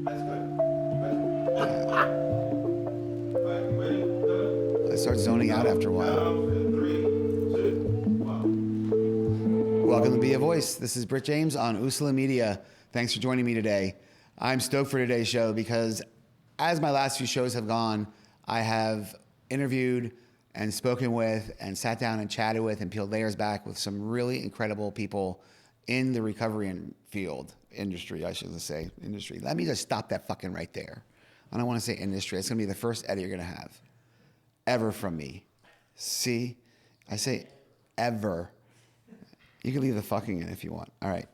I start zoning out after a while. Welcome to Be a Voice. This is Britt James on USALA Media. Thanks for joining me today. I'm stoked for today's show because as my last few shows have gone, I have interviewed and spoken with and sat down and chatted with and peeled layers back with some really incredible people in the recovery industry. Let me just stop that fucking right there. I don't want to say industry. It's going to be the first edit you're going to have ever from me. See? I say ever. You can leave the fucking in if you want. All right.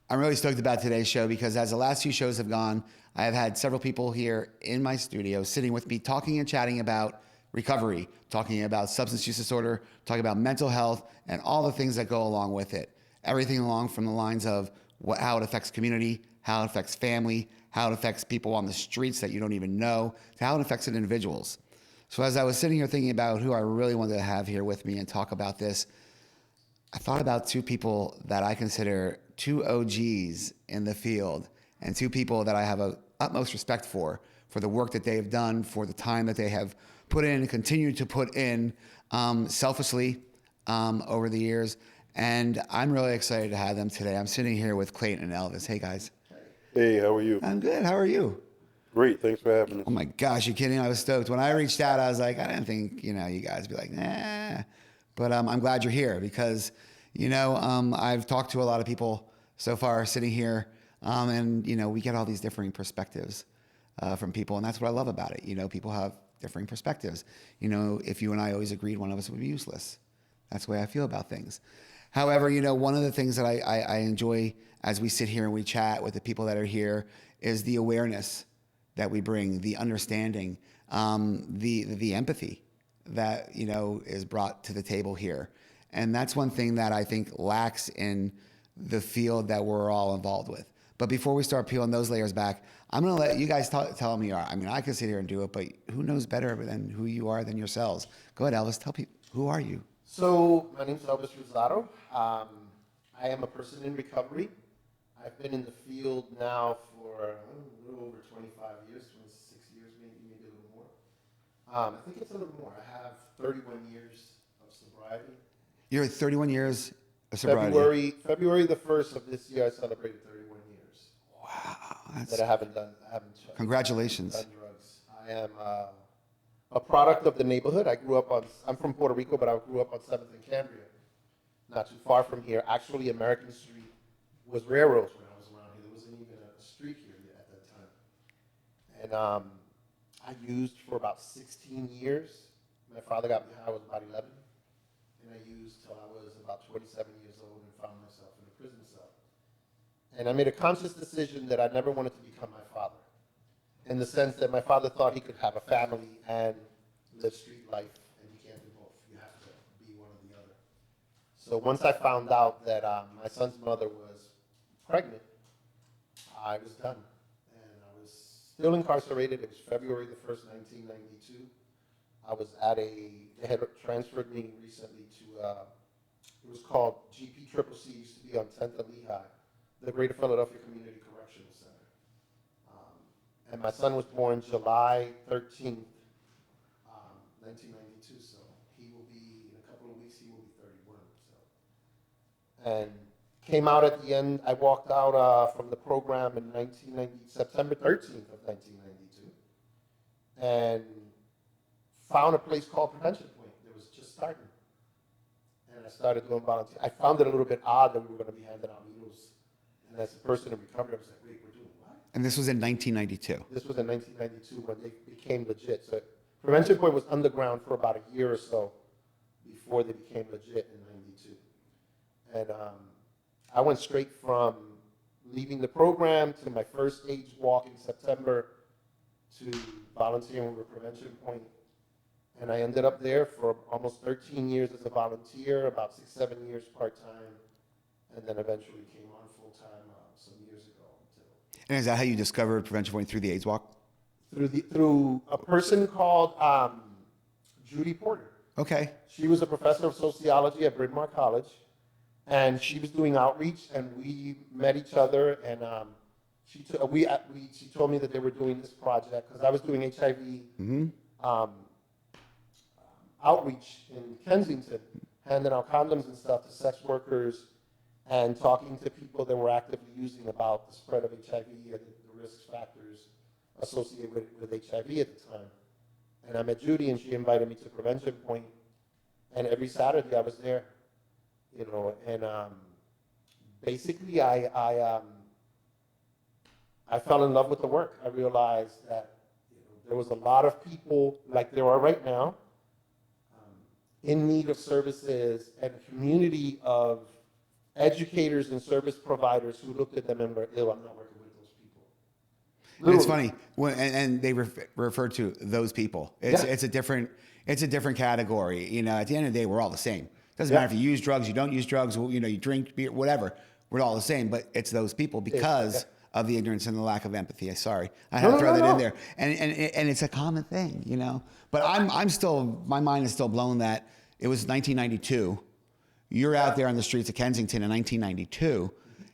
I'm really stoked about today's show because as the last few shows have gone, I have had several people here in my studio sitting with me talking and chatting about recovery, talking about substance use disorder, talking about mental health, and all the things that go along with it. Everything along from the lines of how it affects community, how it affects family, how it affects people on the streets that you don't even know, to how it affects individuals. So as I was sitting here thinking about who I really wanted to have here with me and talk about this, I thought about two people that I consider two OGs in the field and two people that I have a utmost respect for the work that they have done, for the time that they have put in and continue to put in selflessly over the years. And I'm really excited to have them today. I'm sitting here with Clayton and Elvis. Hey, guys. Hey, how are you? I'm good. How are you? Great. Thanks for having us. Oh, my gosh. You kidding? I was stoked. When I reached out, I was like, I didn't think, you guys would be like, nah. But I'm glad you're here because, I've talked to a lot of people so far sitting here, and, we get all these differing perspectives from people, and that's what I love about it. People have differing perspectives. If you and I always agreed, one of us would be useless. That's the way I feel about things. However, one of the things that I enjoy as we sit here and we chat with the people that are here is the awareness that we bring, the understanding, the empathy that, is brought to the table here. And that's one thing that I think lacks in the field that we're all involved with. But before we start peeling those layers back, I'm going to let you guys tell me. I mean, I could sit here and do it, but who knows better than who you are than yourselves? Go ahead, Elvis. Tell people, who are you? So my name is Elvis Rosado. I am a person in recovery. I've been in the field now for a little over 25 years, 26 years, maybe a little more. I think it's a little more. I have 31 years of sobriety. You're at 31 years of sobriety. February the 1st of this year, I celebrated 31 years. Wow. That I haven't Congratulations. done drugs. I am a product of the neighborhood. I'm from Puerto Rico, but I grew up on 7th and Cambria, not too far from here. Actually, American Street was railroads when I was around here. There wasn't even a street here yet at that time. And I used for about 16 years. My father got me high, I was about 11. And I used till I was about 27 years old and found myself in a prison cell. And I made a conscious decision that I never wanted to become my father, in the sense that my father thought he could have a family and live street life, and you can't do both. You have to be one or the other. So once I found out that my son's mother was pregnant, I was done. And I was still incarcerated. It was February the 1st, 1992. I was they had transferred me recently to, it was called GP-CCC, used to be on 10th and Lehigh, the Greater Philadelphia Community Correctional Center. And my son was born July 13th, 1992, so he will be, in a couple of weeks, he will be 31. So, and came out at the end, I walked out from the program in September 13th of 1992, and found a place called Prevention Point. It was just starting. And I started doing volunteer. I found it a little bit odd that we were going to be handing out needles. And as a person in recovery, I was like, wait, we're doing what? And this was in 1992. This was in 1992 when they became legit. So Prevention Point was underground for about a year or so before they became legit in 92. And I went straight from leaving the program to my first AIDS walk in September to volunteering with Prevention Point. And I ended up there for almost 13 years as a volunteer, about 6-7 years part-time, and then eventually came on full-time some years ago. And is that how you discovered Prevention Point through the AIDS Walk? Through a person called Judy Porter. Okay. She was a professor of sociology at Bryn Mawr College, and she was doing outreach, and we met each other, and She told me that they were doing this project because I was doing HIV outreach in Kensington, handing out condoms and stuff to sex workers and talking to people that were actively using about the spread of HIV and the risk factors associated with HIV at the time. And I met Judy, and she invited me to Prevention Point, and every Saturday I was there, you know, and basically I fell in love with the work. I realized that there was a lot of people, like there are right now, in need of services, and a community of educators and service providers who looked at them and were, ew, I'm not working with those people. And it's funny, and they refer to those people. It's a different category. You know, at the end of the day, we're all the same. Doesn't matter if you use drugs, you don't use drugs, you know, you drink beer, whatever. We're all the same, but it's those people because of the ignorance and the lack of empathy. Sorry, I had to throw that in there, and it's a common thing, you know. But I'm still, my mind is still blown that it was 1992. You're out there on the streets of Kensington in 1992,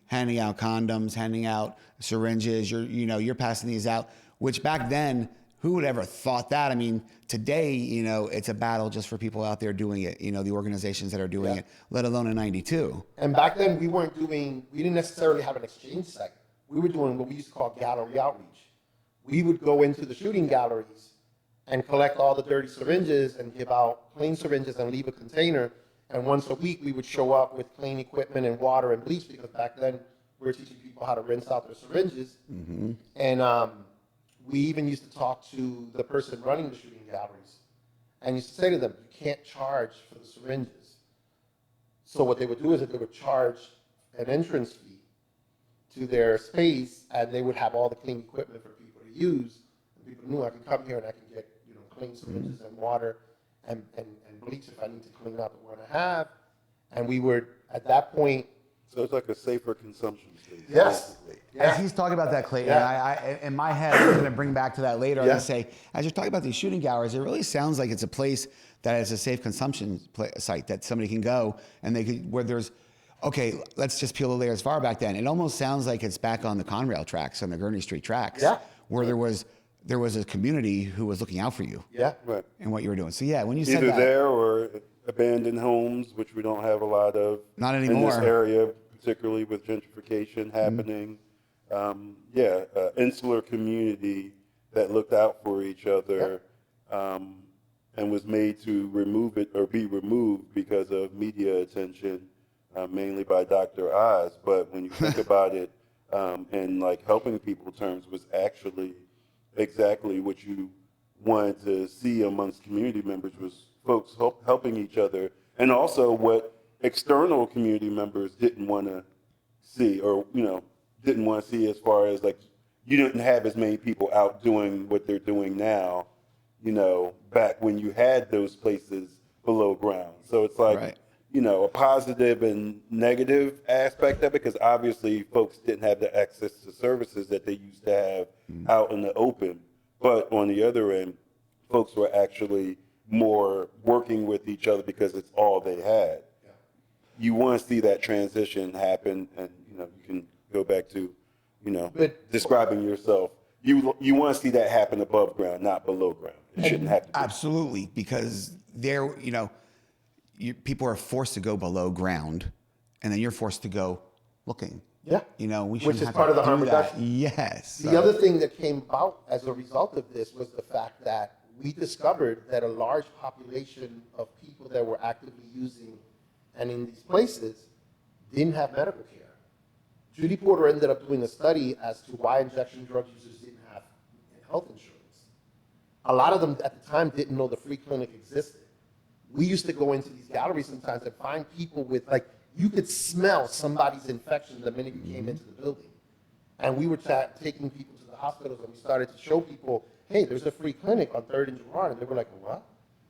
handing out condoms, handing out syringes. You're passing these out, which back then, who would ever thought that? I mean, today, you know, it's a battle just for people out there doing it. You know, the organizations that are doing it, let alone in '92. And back then, we didn't necessarily have an exchange site. We were doing what we used to call gallery outreach. We would go into the shooting galleries and collect all the dirty syringes and give out clean syringes and leave a container. And once a week, we would show up with clean equipment and water and bleach, because back then we were teaching people how to rinse out their syringes. Mm-hmm. And we even used to talk to the person running the shooting galleries and used to say to them, you can't charge for the syringes. So what they would do is that they would charge an entrance fee to their space, and they would have all the clean equipment for people to use. And people knew, I can come here and I can get, you know, clean syringes and water and bleach if I need to clean out the one I have. And we were, at that point... So it's like a safer consumption space. Yes. As he's talking about that, Clayton, I in my head, I'm going to bring back to that later. I'm going to say, as you're talking about these shooting galleries, it really sounds like it's a place that is a safe consumption site that somebody can go and they could, where there's, okay, let's just peel the layers far back then. It almost sounds like it's back on the Conrail tracks, on the Gurney Street tracks, where there was a community who was looking out for you, Right. and what you were doing. So when you said Either that, there or abandoned homes, which we don't have a lot of not in anymore. this area, particularly with gentrification happening. Insular community that looked out for each other, and was made to remove it or be removed because of media attention, mainly by Dr. Oz. But when you think about it, in like helping people terms, was actually exactly what you wanted to see amongst community members, was folks helping each other, and also what external community members didn't want to see, or didn't want to see, as far as like you didn't have as many people out doing what they're doing now, back when you had those places below ground. So it's like, a positive and negative aspect of it, because obviously folks didn't have the access to services that they used to have out in the open. But on the other end, folks were actually more working with each other because it's all they had. You want to see that transition happen, and you can go back to describing yourself. You want to see that happen above ground, not below ground. It shouldn't have to be. Absolutely, because there, people are forced to go below ground, and then you're forced to go looking. Yeah. We Which is part of the harm reduction. Yes. The other thing that came about as a result of this was the fact that we discovered that a large population of people that were actively using and in these places didn't have medical care. Judy Porter ended up doing a study as to why injection drug users didn't have health insurance. A lot of them at the time didn't know the free clinic existed. We used to go into these galleries sometimes and find people with, like, you could smell somebody's infection the minute you came into the building. And we were taking people to the hospitals, and we started to show people, hey, there's a free clinic on 3rd and Girard. And they were like, what?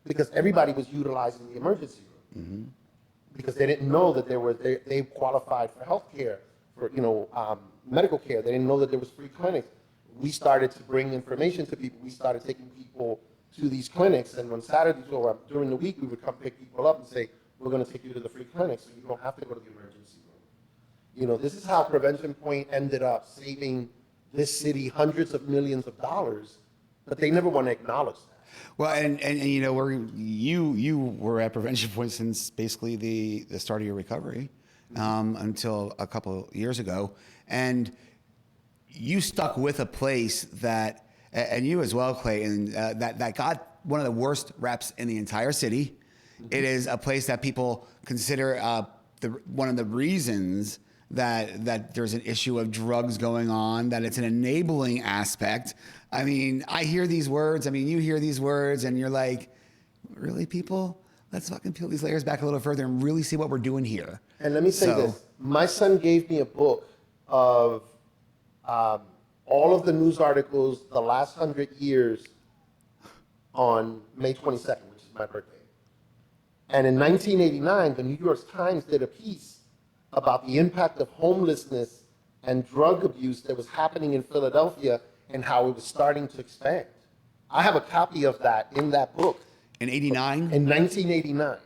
Because everybody was utilizing the emergency room. Because they didn't know that they qualified for health care, for medical care. They didn't know that there was free clinics. We started to bring information to people. We started taking people to these clinics, and on Saturdays or during the week, we would come pick people up and say, we're going to take you to the free clinic, so you don't have to go to the emergency room. This is how Prevention Point ended up saving this city hundreds of millions of dollars, but they never want to acknowledge that. Well, and you know, you were at Prevention Point since basically the start of your recovery, until a couple years ago, and you stuck with a place that, and you as well, Clayton, that got one of the worst reps in the entire city. It is a place that people consider one of the reasons that there's an issue of drugs going on, that it's an enabling aspect. I mean, I hear these words. I mean, you hear these words, and you're like, really, people? Let's fucking peel these layers back a little further and really see what we're doing here. And let me say this. My son gave me a book of all of the news articles the last 100 years on May 22nd, which is my birthday. And in 1989, the New York Times did a piece about the impact of homelessness and drug abuse that was happening in Philadelphia and how it was starting to expand. I have a copy of that in that book. In 89? In 1989,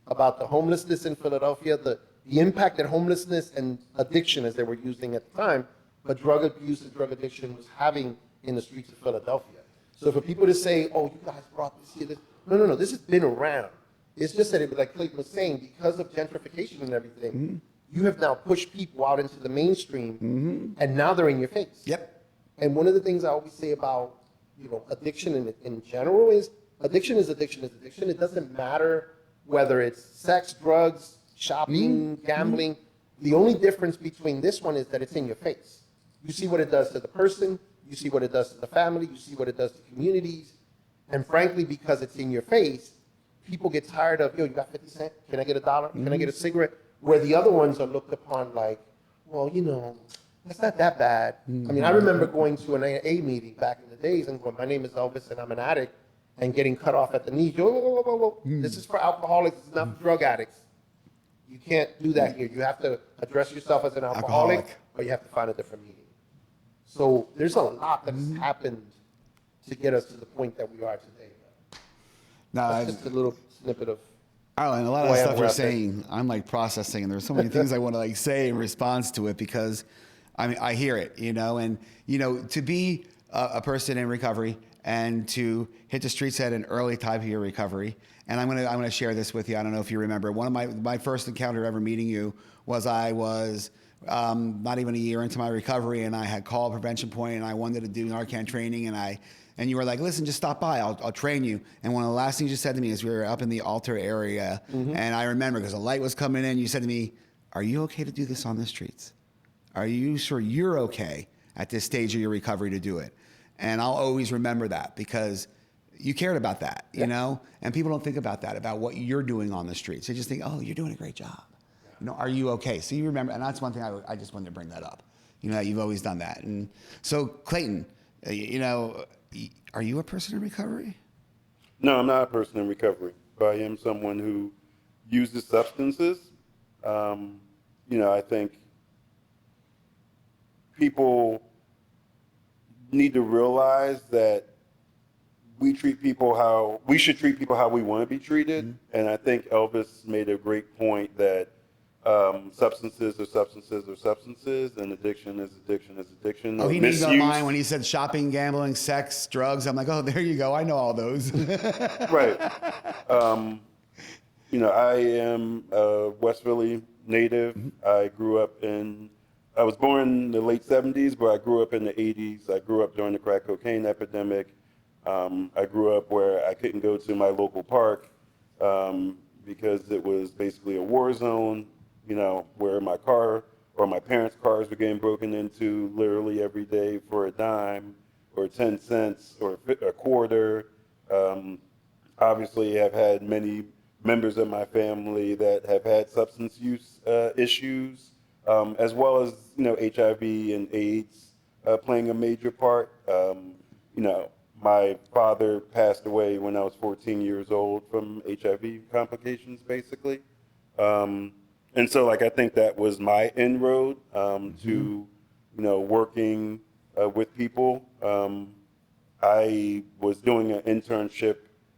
about the homelessness in Philadelphia, the impact that homelessness and addiction, as they were using at the time, but drug abuse and drug addiction was having in the streets of Philadelphia. So for people to say, oh, you guys brought this here, no, this has been around. It's just that, like Clayton was saying, because of gentrification and everything, you have now pushed people out into the mainstream, and now they're in your face. Yep. And one of the things I always say about, addiction in general is addiction is addiction is addiction. It doesn't matter whether it's sex, drugs, shopping, gambling. The only difference between this one is that it's in your face. You see what it does to the person, you see what it does to the family, you see what it does to communities, and frankly, because it's in your face, people get tired of, you got 50 cents? Can I get $1? Can I get a cigarette? Where the other ones are looked upon like, well, that's not that bad. I mean, I remember going to an AA meeting back in the days and going, my name is Elvis and I'm an addict, and getting cut off at the knees. Whoa. This is for alcoholics, it's not for drug addicts. You can't do that here. You have to address yourself as an alcoholic. Or you have to find a different meeting. So there's a lot that has happened to get us to the point that we are today. That's just a little snippet of. Oh, and a lot of the stuff you're saying, I'm like processing, and there's so many things I want to like say in response to it, because I mean, I hear it, and to be a person in recovery and to hit the streets at an early time of your recovery. And I'm gonna share this with you. I don't know if you remember. One of my first encounter ever meeting you was I was not even a year into my recovery, and I had called Prevention Point, and I wanted to do Narcan training, and you were like, listen, just stop by. I'll train you. And one of the last things you said to me is we were up in the altar area, and I remember because the light was coming in. You said to me, "Are you okay to do this on the streets? Are you sure you're okay at this stage of your recovery to do it?" And I'll always remember that, because you cared about that, and people don't think about that, about what you're doing on the streets. They just think, oh, you're doing a great job. Are you okay? So you remember, and that's one thing I just wanted to bring that up. You've always done that. And so Clayton, are you a person in recovery? No, I'm not a person in recovery, but I am someone who uses substances. I think people need to realize that we should treat people how we want to be treated. And I think Elvis made a great point that substances are substances are substances, and addiction is addiction is addiction. Oh, he needs our mind when he said shopping, gambling, sex, drugs. I'm like, oh, there you go. I know all those. Right. I am a West Philly native. I was born in the late 70s, but I grew up in the 80s. I grew up during the crack cocaine epidemic. I grew up where I couldn't go to my local park because it was basically a war zone, where my car or my parents' cars were getting broken into literally every day for a dime or 10 cents or a quarter. Obviously, I've had many members of my family that have had substance use issues, as well as, HIV and AIDS playing a major part. My father passed away when I was 14 years old from HIV complications, basically. And so, I think that was my inroad to, working with people. I was doing an internship.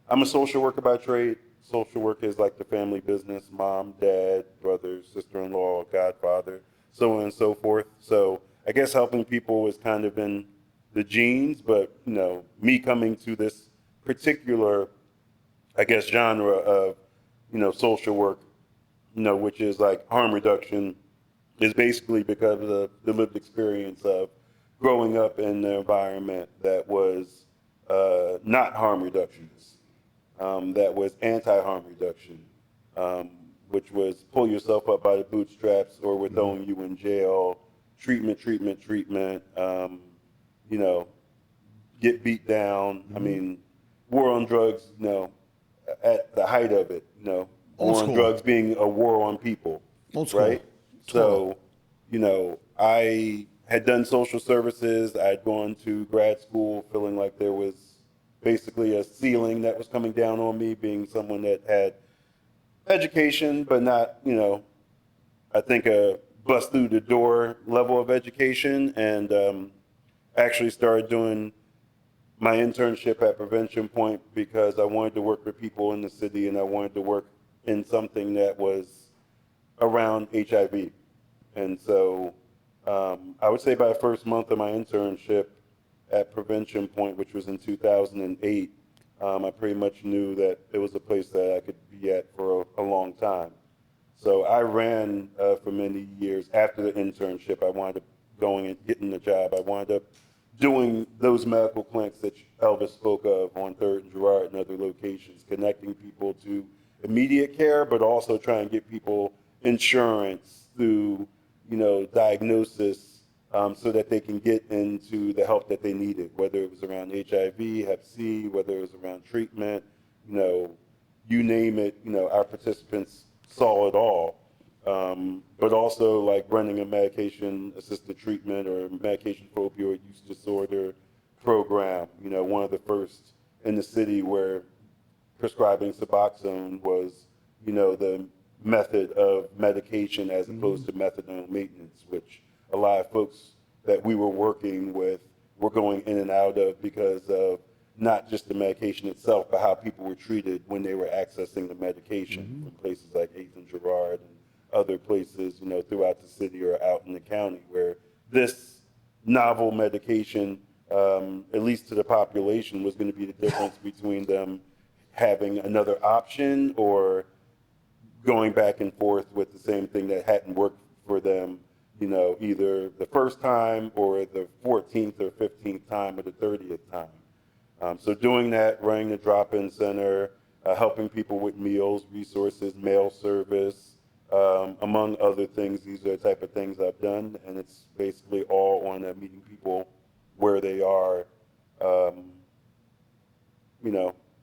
I'm a social worker by trade. Social work is like the family business: mom, dad, brother, sister-in-law, godfather, so on and so forth. So I guess helping people has kind of been the genes, but, me coming to this particular, I guess, genre of, social work, which is like harm reduction, is basically because of the lived experience of growing up in an environment that was not harm reductionist, that was anti-harm reduction, which was pull yourself up by the bootstraps or we're throwing you in jail, treatment, get beat down. I mean, war on drugs, at the height of it, Old war on school. drugs being a war on people, Old school. right? So, I had done social services. I'd gone to grad school feeling like there was basically a ceiling that was coming down on me, being someone that had education, but not, I think a bust through the door level of education, and actually started doing my internship at Prevention Point because I wanted to work with people in the city and I wanted to work in something that was around HIV. And so I would say by the first month of my internship at Prevention Point, which was in 2008, I pretty much knew that it was a place that I could be at for a long time. So I ran for many years after the internship. I wound up going and getting the job. I wound up doing those medical clinics that Elvis spoke of on 3rd and Girard and other locations, connecting people to immediate care, but also trying to get people insurance through, diagnosis so that they can get into the help that they needed, whether it was around HIV, Hep C, whether it was around treatment, you name it, our participants saw it all. But also like running a medication-assisted treatment or medication for opioid use disorder program, one of the first in the city where prescribing Suboxone was, the method of medication as opposed to methadone maintenance, which a lot of folks that we were working with were going in and out of because of not just the medication itself, but how people were treated when they were accessing the medication from places like 8th and Girard and other places, throughout the city or out in the county, where this novel medication, at least to the population, was going to be the difference between them having another option or going back and forth with the same thing that hadn't worked for them, either the first time or the 14th or 15th time or the 30th time. So doing that, running the drop-in center, helping people with meals, resources, mail service, among other things. These are the type of things I've done, and it's basically all on meeting people where they are,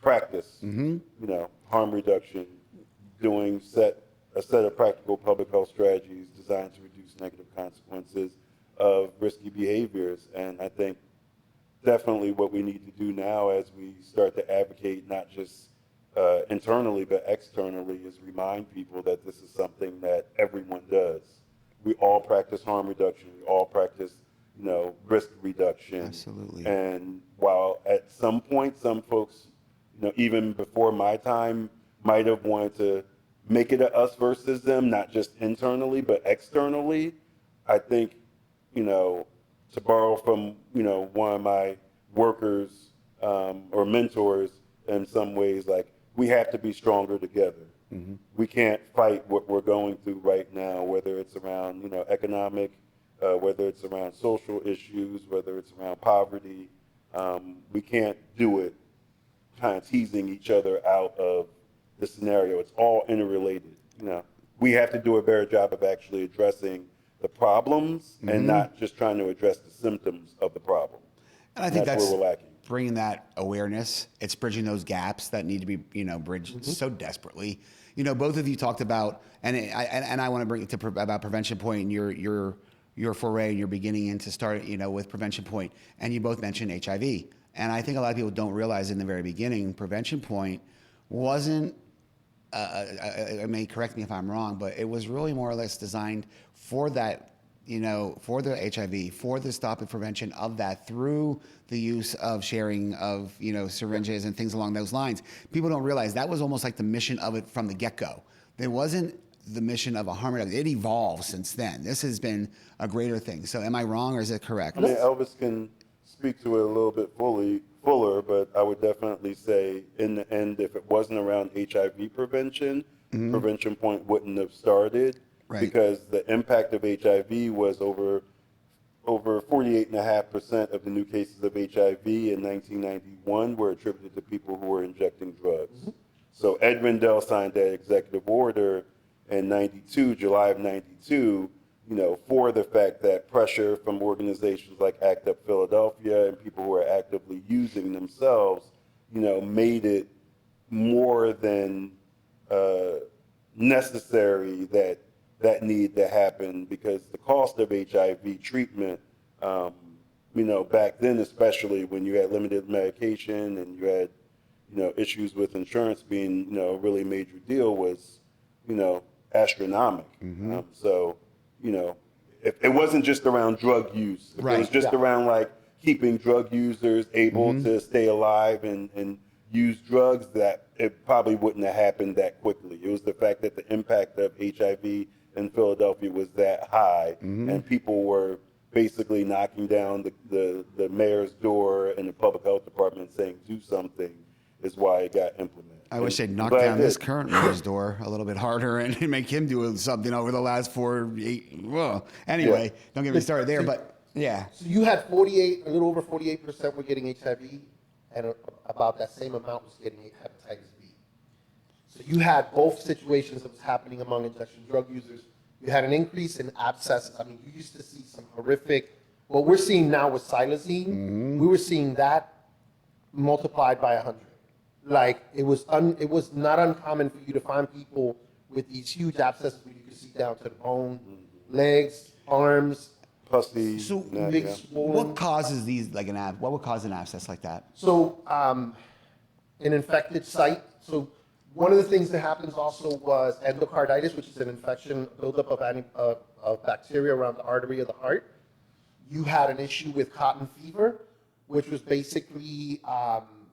practice, harm reduction, doing a set of practical public health strategies designed to reduce negative consequences of risky behaviors. And I think definitely what we need to do now as we start to advocate, not just internally but externally, is remind people that this is something that everyone does. We all practice harm reduction. We all practice, risk reduction. Absolutely. And while at some point, some folks, even before my time, might have wanted to make it a us versus them, not just internally, but externally, I think, to borrow from, one of my workers or mentors in some ways, like, we have to be stronger together. We can't fight what we're going through right now, whether it's around, economic, whether it's around social issues, whether it's around poverty. We can't do it kind of teasing each other out of the scenario. It's all interrelated. We have to do a better job of actually addressing the problems and not just trying to address the symptoms of the problem. And I think that's where we're lacking. Bringing that awareness. It's bridging those gaps that need to be, bridged so desperately. Both of you talked about, and I want to bring it to about Prevention Point and your foray and your beginning into start, with Prevention Point, and you both mentioned HIV. And I think a lot of people don't realize in the very beginning, Prevention Point wasn't, I may correct me if I'm wrong, but it was really more or less designed for that, for the HIV, for the stop and prevention of that through the use of sharing of, syringes and things along those lines. People don't realize that was almost like the mission of it from the get-go. There wasn't the mission of a harm reduction. It evolved since then. This has been a greater thing. So am I wrong or is it correct? I mean, Elvis can speak to it a little bit fuller, but I would definitely say in the end, if it wasn't around HIV prevention, Prevention Point wouldn't have started, because the impact of HIV was over 48.5% of the new cases of HIV in 1991 were attributed to people who were injecting drugs. So Ed Rendell signed that executive order in 92, July of 92, for the fact that pressure from organizations like ACT UP Philadelphia and people who are actively using themselves, made it more than necessary that need to happen, because the cost of HIV treatment, back then, especially when you had limited medication and you had, issues with insurance being, a really major deal, was, astronomical. So, if it wasn't just around drug use, if it was just around like keeping drug users able to stay alive and use drugs, that it probably wouldn't have happened that quickly. It was the fact that the impact of HIV in Philadelphia was that high, and people were basically knocking down the mayor's door and the public health department saying do something, is why it got implemented. I wish they'd knock down this current mayor's door a little bit harder and make him do something over the last 4, 8. Well, anyway, don't get me started there, but yeah. So you had a little over 48% were getting HIV, and about that same amount was getting hepatitis B. So you had both situations that was happening among injection drug users. You had an increase in abscesses. I mean, you used to see some horrific, what we're seeing now with xylazine, we were seeing that multiplied by 100. Like, it was not uncommon for you to find people with these huge abscesses where you could see down to the bone, legs, arms, pussy. So what causes these, like what would cause an abscess like that? So an infected site. So one of the things that happens also was endocarditis, which is an infection, buildup of bacteria around the artery of the heart. You had an issue with cotton fever, which was basically,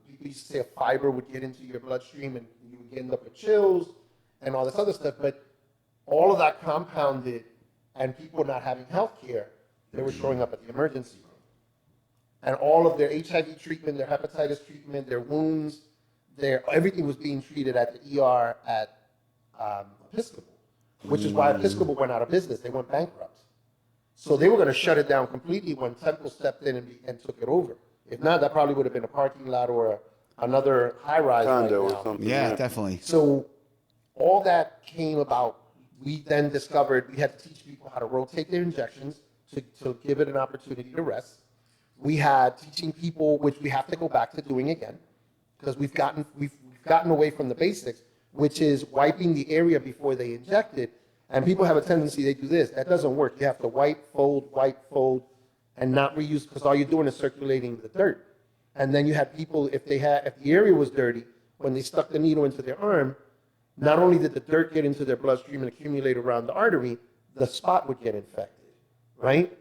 people used to say a fiber would get into your bloodstream and you would end up with chills and all this other stuff. But all of that compounded, and people not having health care, they were showing up at the emergency room. And all of their HIV treatment, their hepatitis treatment, their wounds, everything was being treated at the ER at Episcopal, which is why Episcopal went out of business. They went bankrupt. So they were going to shut it down completely when Temple stepped in and took it over. If not, that probably would have been a parking lot or another high-rise condo right now. or something. Yeah, definitely. So all that came about. We then discovered we had to teach people how to rotate their injections to give it an opportunity to rest. We had teaching people, which we have to go back to doing again, because we've gotten away from the basics, which is wiping the area before they inject it. And people have a tendency, they do this. That doesn't work. You have to wipe, fold, and not reuse, because all you're doing is circulating the dirt. And then you had people, if the area was dirty, when they stuck the needle into their arm, not only did the dirt get into their bloodstream and accumulate around the artery, the spot would get infected, right?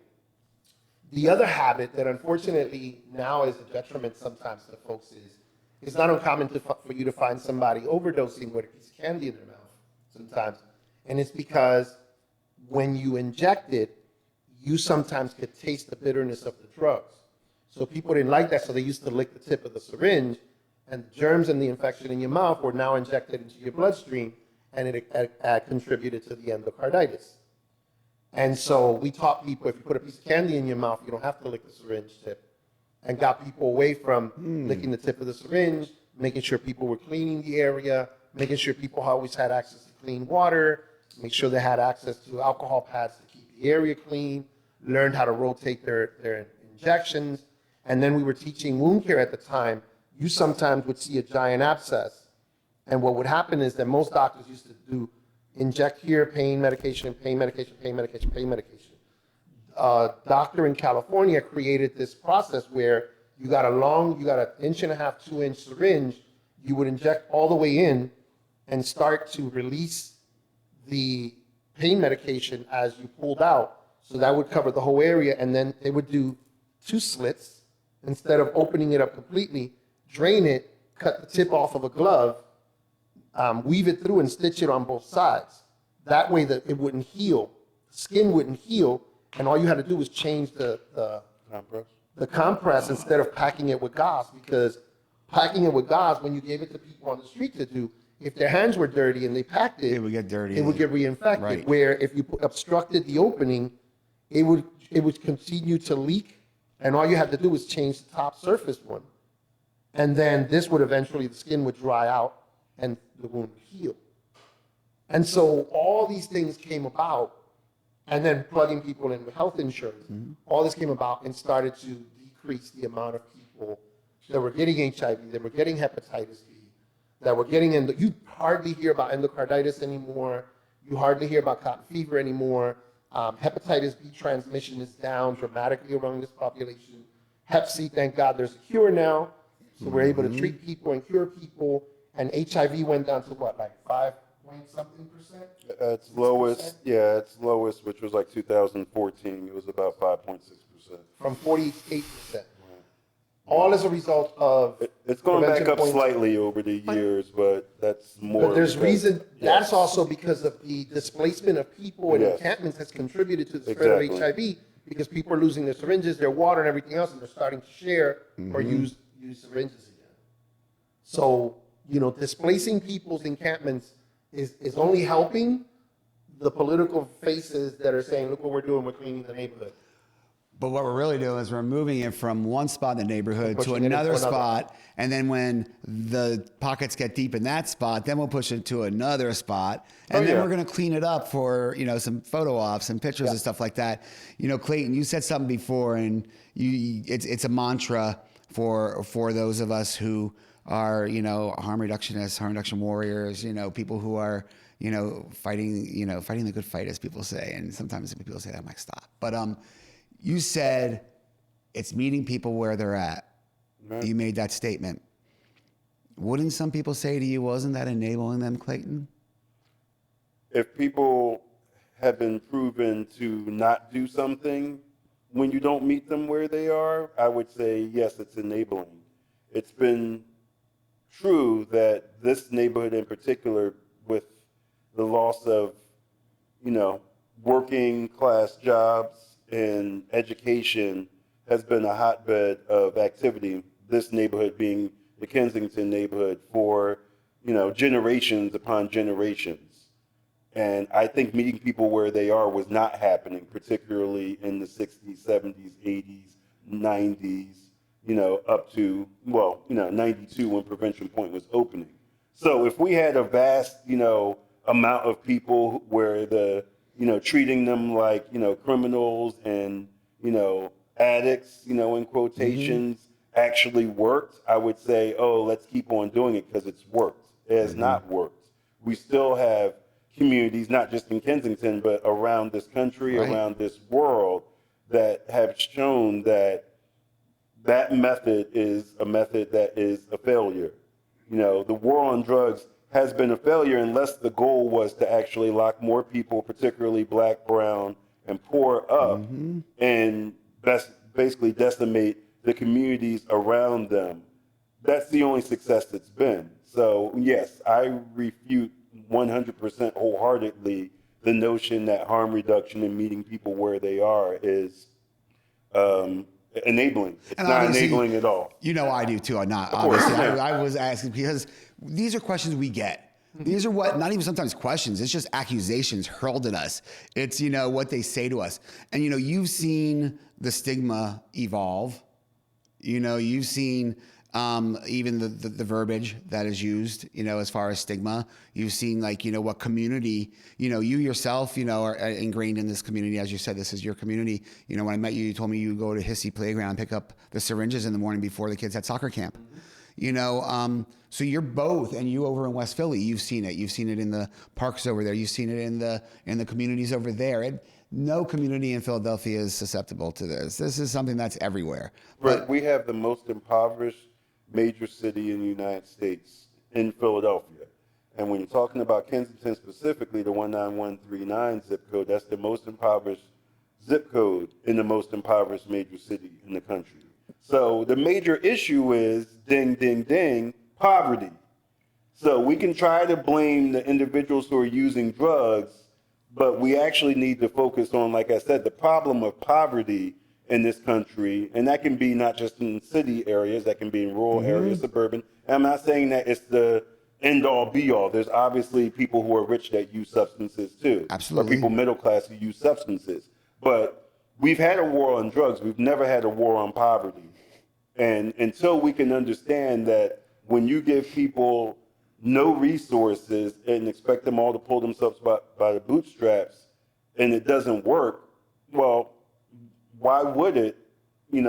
The other habit that unfortunately now is a detriment sometimes to folks is, it's not uncommon for you to find somebody overdosing with a piece of candy in their mouth sometimes. And it's because when you inject it, you sometimes could taste the bitterness of the drugs. So people didn't like that, so they used to lick the tip of the syringe, and the germs and the infection in your mouth were now injected into your bloodstream, and it contributed to the endocarditis. And so we taught people, if you put a piece of candy in your mouth, you don't have to lick the syringe tip, and got people away from licking the tip of the syringe, making sure people were cleaning the area, making sure people always had access to clean water, make sure they had access to alcohol pads to keep the area clean, learned how to rotate their injections. And then we were teaching wound care at the time. You sometimes would see a giant abscess. And what would happen is that most doctors used to do inject here, pain medication, pain medication, pain medication, pain medication. A doctor in California created this process where you got an 1.5 inch, 2-inch syringe, you would inject all the way in and start to release the pain medication as you pulled out. So that would cover the whole area, and then they would do 2 slits instead of opening it up completely, drain it, cut the tip off of a glove, weave it through and stitch it on both sides. That way that it wouldn't heal, skin wouldn't heal, and all you had to do was change the compress instead of packing it with gauze, because packing it with gauze, when you gave it to people on the street to do, if their hands were dirty and they packed it, It would get dirty. it would get reinfected. Right. Where if you obstructed the opening, it would continue to leak, and all you had to do was change the top surface one. And then this would eventually, the skin would dry out and the wound would heal. And so all these things came about, and then plugging people in with health insurance, all this came about and started to decrease the amount of people that were getting HIV, that were getting hepatitis B, that were getting you hardly hear about endocarditis anymore. You hardly hear about cotton fever anymore. Hepatitis B transmission is down dramatically among this population. Hep C, thank God, there's a cure now. So we're able to treat people and cure people. And HIV went down to what, like 5-point-something%? It's lowest, it's lowest, which was like 2014. It was about 5.6%. From 48%. All as a result of It's going back up prevention points. slightly over the years, but that's more. But there's because- reason, yes. that's also because of the displacement of people and Yes. encampments has contributed to the spread Exactly. of HIV, because people are losing their syringes, their water, and everything else, and they're starting to share or use syringes again. So, displacing people's encampments is only helping the political faces that are saying, look what we're doing, we're cleaning the neighborhood. But what we're really doing is we're moving it from one spot in the neighborhood to Pushing it into another another. spot. And then when the pockets get deep in that spot, then we'll push it to another spot. And then we're going to clean it up for, some photo ops and pictures and stuff like that. Clayton, you said something before, and it's a mantra for those of us who are, harm reductionists, harm reduction warriors, people who are, fighting the good fight, as people say. And sometimes people say that, I'm like, stop. But, you said it's meeting people where they're at. Right. You made that statement. Wouldn't some people say to you, wasn't that enabling them, Clayton? If people have been proven to not do something when you don't meet them where they are, I would say, yes, it's enabling. It's been true that this neighborhood in particular, with the loss of, working class jobs and education, has been a hotbed of activity, this neighborhood being the Kensington neighborhood, for, generations upon generations. And I think meeting people where they are was not happening, particularly in the 60s, 70s, 80s, 90s, up to, 92 when Prevention Point was opening. So if we had a vast, amount of people where treating them like, criminals and, addicts, in quotations, actually worked, I would say, oh, let's keep on doing it because it's worked. It has not worked. We still have communities, not just in Kensington, but around this country, around this world, that have shown that method is a method that is a failure. The war on drugs has been a failure unless the goal was to actually lock more people, particularly Black, brown, and poor, up and basically decimate the communities around them. That's the only success it's been. So yes, I refute 100% wholeheartedly the notion that harm reduction and meeting people where they are is enabling. It's And not obviously, enabling at all. I do too. I'm not. course, Obviously, yeah. I was asking because these are questions we get. These are not even sometimes questions. It's just accusations hurled at us. It's, what they say to us. And, you've seen the stigma evolve. You've seen even the verbiage that is used, as far as stigma. You've seen what community, you yourself, are ingrained in this community. As you said, this is your community. When I met you, you told me you go to Hissy Playground and pick up the syringes in the morning before the kids had soccer camp. So you're both, and you over in West Philly, you've seen it. You've seen it in the parks over there. You've seen it in the communities over there. And no community in Philadelphia is susceptible to this. This is something that's everywhere. But we have the most impoverished major city in the United States, in Philadelphia. And when you're talking about Kensington specifically, the 19139 zip code, that's the most impoverished zip code in the most impoverished major city in the country. So the major issue is, ding, ding, ding, poverty. So we can try to blame the individuals who are using drugs But we actually need to focus on, like I said, the problem of poverty in this country. And that can be not just in city areas, that can be in rural areas, suburban. And I'm not saying that it's the end all be all. There's obviously people who are rich that use substances too. Absolutely. Or people middle class who use substances. But we've had a war on drugs. We've never had a war on poverty. And until we can understand that when you give people no resources and expect them all to pull themselves by the bootstraps and it doesn't work, well, why would it, in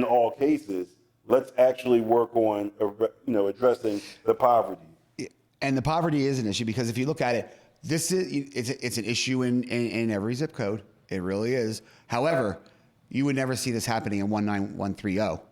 all cases? Let's actually work on, addressing the poverty. And the poverty is an issue because if you look at it, it's an issue in every zip code. It really is. However, you would never see this happening in 19130,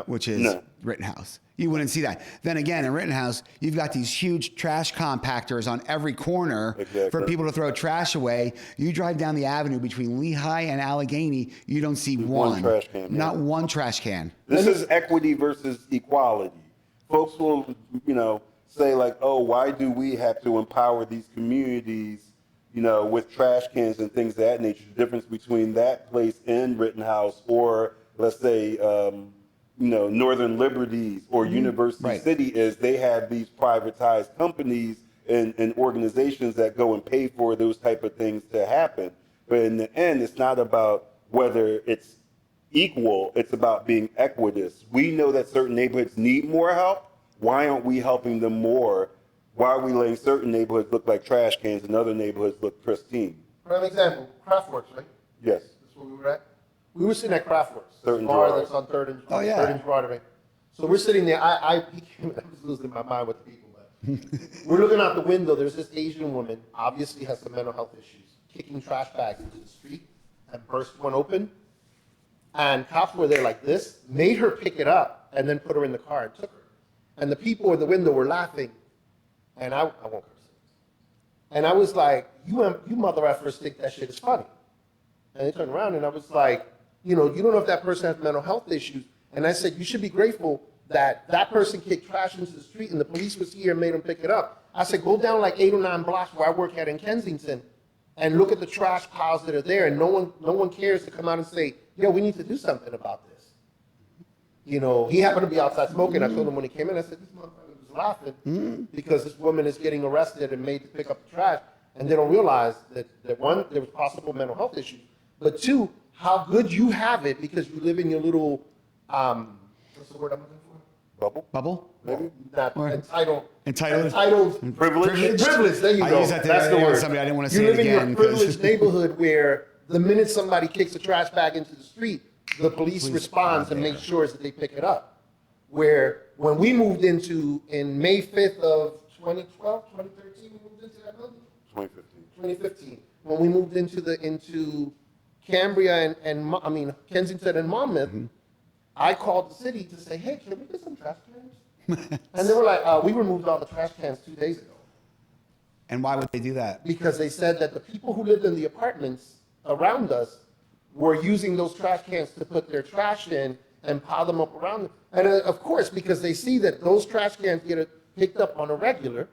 which is Rittenhouse. You wouldn't see that. Then again, in Rittenhouse, you've got these huge trash compactors on every corner for people to throw trash away. You drive down the avenue between Lehigh and Allegheny, you don't see one trash can. Not one trash can. This is equity versus equality. Folks will, say like, oh, why do we have to empower these communities, with trash cans and things of that nature? The difference between that place in Rittenhouse or, let's say, Northern Liberties or University City is they have these privatized companies and organizations that go and pay for those type of things to happen. But in the end, it's not about whether it's equal, it's about being equitous. We know that certain neighborhoods need more help. Why aren't we helping them more? Why are we letting certain neighborhoods look like trash cans and other neighborhoods look pristine? For an example, Kraftwerks, right? Yes. That's where we were at. We were sitting at Kraftwerks, Third the and bar Broad. that's on Third and Oh, yeah. Third and Broadway. So we're sitting there. I was losing my mind with the people, but we're looking out the window. There's this Asian woman, obviously has some mental health issues, kicking trash bags into the street and burst one open. And cops were there like this, made her pick it up, and then put her in the car and took her. And the people in the window were laughing, and I won't curse. And I was like, you mother effers think that shit is funny. And they turned around, and I was like, you don't know if that person has mental health issues. And I said, you should be grateful that that person kicked trash into the street and the police was here and made them pick it up. I said, go down like 8 or 9 blocks where I work at in Kensington and look at the trash piles that are there, and no one cares to come out and say, yo, we need to do something about this. He happened to be outside smoking. I told him when he came in, I said, this motherfucker was laughing because this woman is getting arrested and made to pick up the trash, and they don't realize that one, there was possible mental health issues, but two, how good you have it because you live in your little, what's the word I'm looking for? Bubble? Maybe? Not Or- entitled. Entitled? Privilege? Privilege, there you I go. used that That's the today on word. somebody. I didn't want to You say live it in again. your 'cause- privileged neighborhood where the minute somebody kicks a trash bag into the street, the police responds and makes sure that they pick it up. Where when we moved in May 5th of 2012, 2013, we moved into that building? 2015. 2015. When we moved into Cambria and Kensington and Monmouth, I called the city to say, hey, can we get some trash cans? And they were like, we removed all the trash cans 2 days ago. And why would they do that? Because they said that the people who lived in the apartments around us were using those trash cans to put their trash in and pile them up around them. And of course, because they see that those trash cans get picked up on a regular,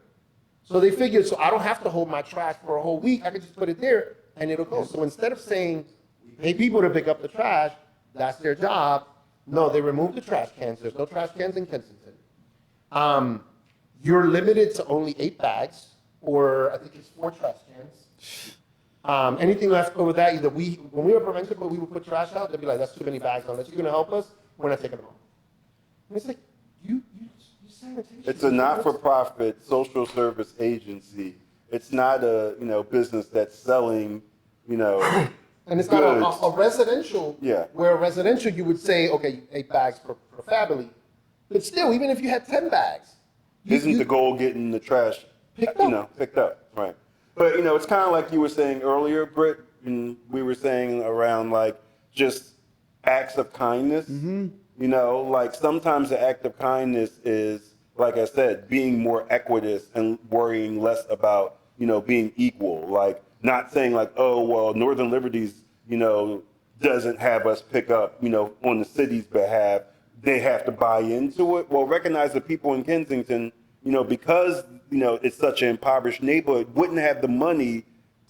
so they figured, so I don't have to hold my trash for a whole week, I can just put it there and it'll go. So instead of saying, we pay people to pick up the trash, that's their job, no, they removed the trash cans. There's no trash cans in Kensington. You're limited to only 8 bags, or I think it's 4 trash cans. Anything left over that, either when we were preventable, we would put trash out, they'd be like, that's too many bags on this. You're gonna help us? We're not taking them home. And it's like, you sanitation. It's a not-for-profit social service agency. It's not a, business that's selling, And it's goods. not a residential, Yeah. where a residential you would say, okay, 8 bags per family. But still, even if you had 10 bags, Isn't the goal getting the trash, Picked up. picked up, right? But, it's kind of like you were saying earlier, Britt, and we were saying around, like, just acts of kindness. Like, sometimes the act of kindness is, like I said, being more equitous and worrying less about, being equal. Like, not saying, like, oh, well, Northern Liberties, doesn't have us pick up, on the city's behalf. They have to buy into it. Well, recognize the people in Kensington, because, it's such an impoverished neighborhood, wouldn't have the money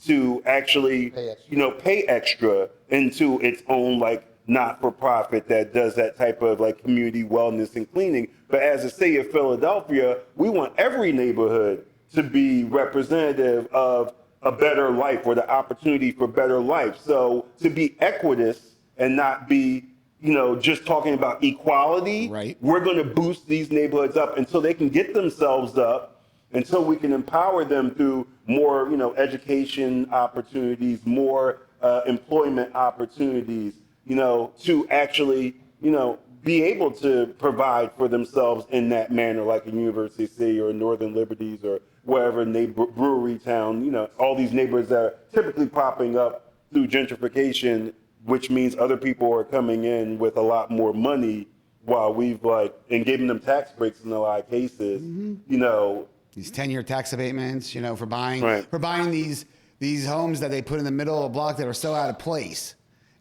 to actually, Pay extra. you know, pay extra into its own like not-for-profit that does that type of like community wellness and cleaning. But as a city of Philadelphia, we want every neighborhood to be representative of a better life or the opportunity for better life. So to be equitous and not be, you know, just talking about equality, Right. we're going to boost these neighborhoods up until they can get themselves up, until we can empower them through more, you know, education opportunities, more employment opportunities, you know, to actually, you know, be able to provide for themselves in that manner, like in University City or Northern Liberties or wherever brewery town, you know, all these neighborhoods that are typically popping up through gentrification, which means other people are coming in with a lot more money while we've like, and giving them tax breaks in a lot of cases, you know. These 10-year tax abatements, you know, for buying Right. these homes that they put in the middle of a block that are so out of place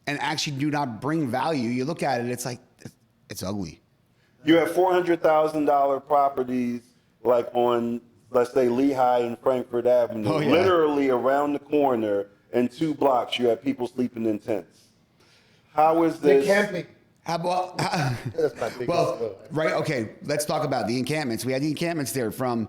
and actually do not bring value. You look at it, it's like, it's ugly. You have $400,000 properties like on, let's say, Lehigh and Frankfurt Avenue. Oh, yeah. Literally around the corner in 2 blocks, you have people sleeping in tents. How is They this? camping. How about, That's my biggest. well, right, okay, let's talk about the encampments. We had the encampments there from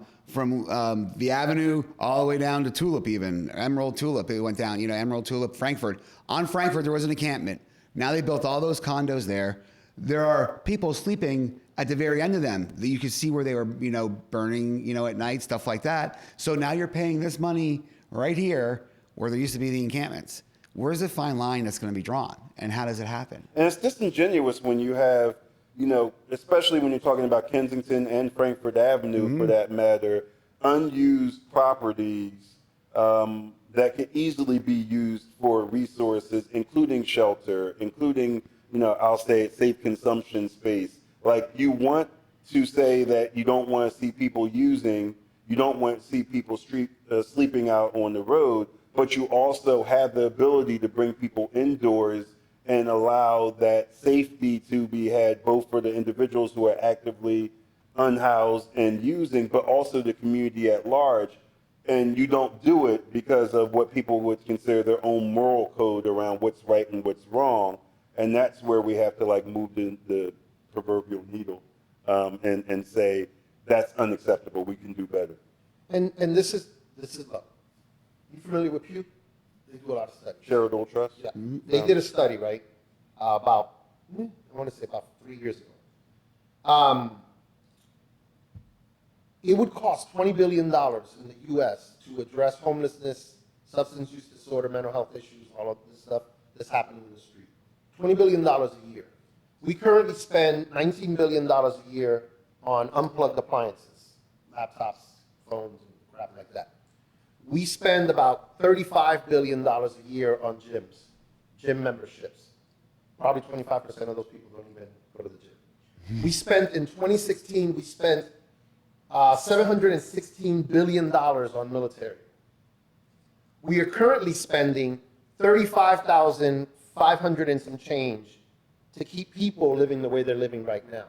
the Avenue all the way down to Tulip even, Emerald Tulip. It went down, you know, Emerald Tulip, Frankfurt. On Frankfurt, there was an encampment. Now they built all those condos there. There are people sleeping at the very end of them that you could see where they were, you know, burning, you know, at night, stuff like that. So now you're paying this money right here where there used to be the encampments. Where's the fine line that's going to be drawn, and how does it happen? And it's disingenuous when you have, you know, especially when you're talking about Kensington and Frankfurt Avenue, for that matter, unused properties that could easily be used for resources, including shelter, including, you know, I'll say it, safe consumption space. Like, you want to say that you don't want to see people using, you don't want to see people sleeping out on the road, but you also have the ability to bring people indoors and allow that safety to be had both for the individuals who are actively unhoused and using, but also the community at large. And you don't do it because of what people would consider their own moral code around what's right and what's wrong. And that's where we have to like move the proverbial needle and say, that's unacceptable, we can do better. And this is look. You familiar with Pew? They do a lot of studies. Charitable trust? Yeah. They did a study, right? About, I want to say about 3 years ago. It would cost $20 billion in the U.S. to address homelessness, substance use disorder, mental health issues, all of this stuff that's happening in the street. $20 billion a year. We currently spend $19 billion a year on unplugged appliances, laptops, phones, and crap like that. We spend about $35 billion a year on gyms, gym memberships. Probably 25% of those people don't even go to the gym. We spent, in 2016, we spent $716 billion on military. We are currently spending $35,500 and some change to keep people living the way they're living right now.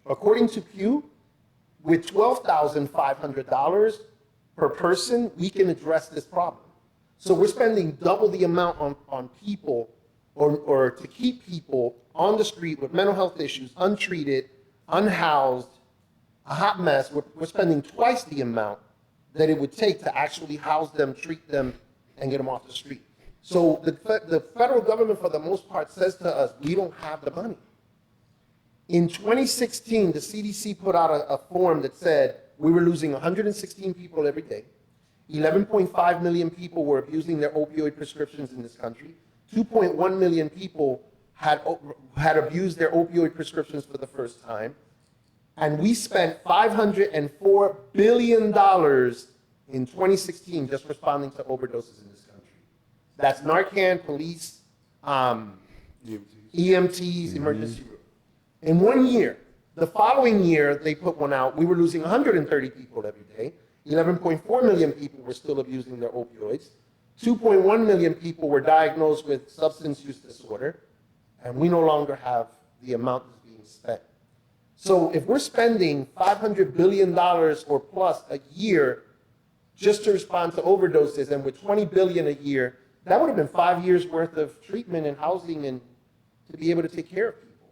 According to Pew, with $12,500 per person, we can address this problem. So we're spending double the amount on people or to keep people on the street with mental health issues, untreated, unhoused, a hot mess. We're spending twice the amount that it would take to actually house them, treat them, and get them off the street. So the federal government, for the most part, says to us, we don't have the money. In 2016, the CDC put out a form that said we were losing 116 people every day. 11.5 million people were abusing their opioid prescriptions in this country. 2.1 million people had abused their opioid prescriptions for the first time. And we spent $504 billion in 2016 just responding to overdoses in this country. That's Narcan, police, EMTs, emergency room. In 1 year, the following year, they put one out, we were losing 130 people every day. 11.4 million people were still abusing their opioids. 2.1 million people were diagnosed with substance use disorder, and we no longer have the amount that's being spent. So if we're spending $500 billion or plus a year just to respond to overdoses, and with 20 billion a year, that would have been 5 years worth of treatment and housing and to be able to take care of people.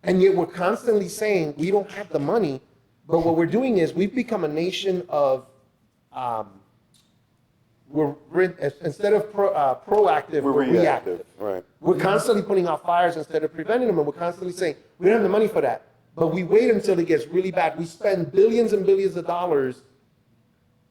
And yet we're constantly saying we don't have the money, but what we're doing is we've become a nation of, instead of proactive, we're reactive. Right. We're constantly putting out fires instead of preventing them, and we're constantly saying, we don't have the money for that. But we wait until it gets really bad. We spend billions and billions of dollars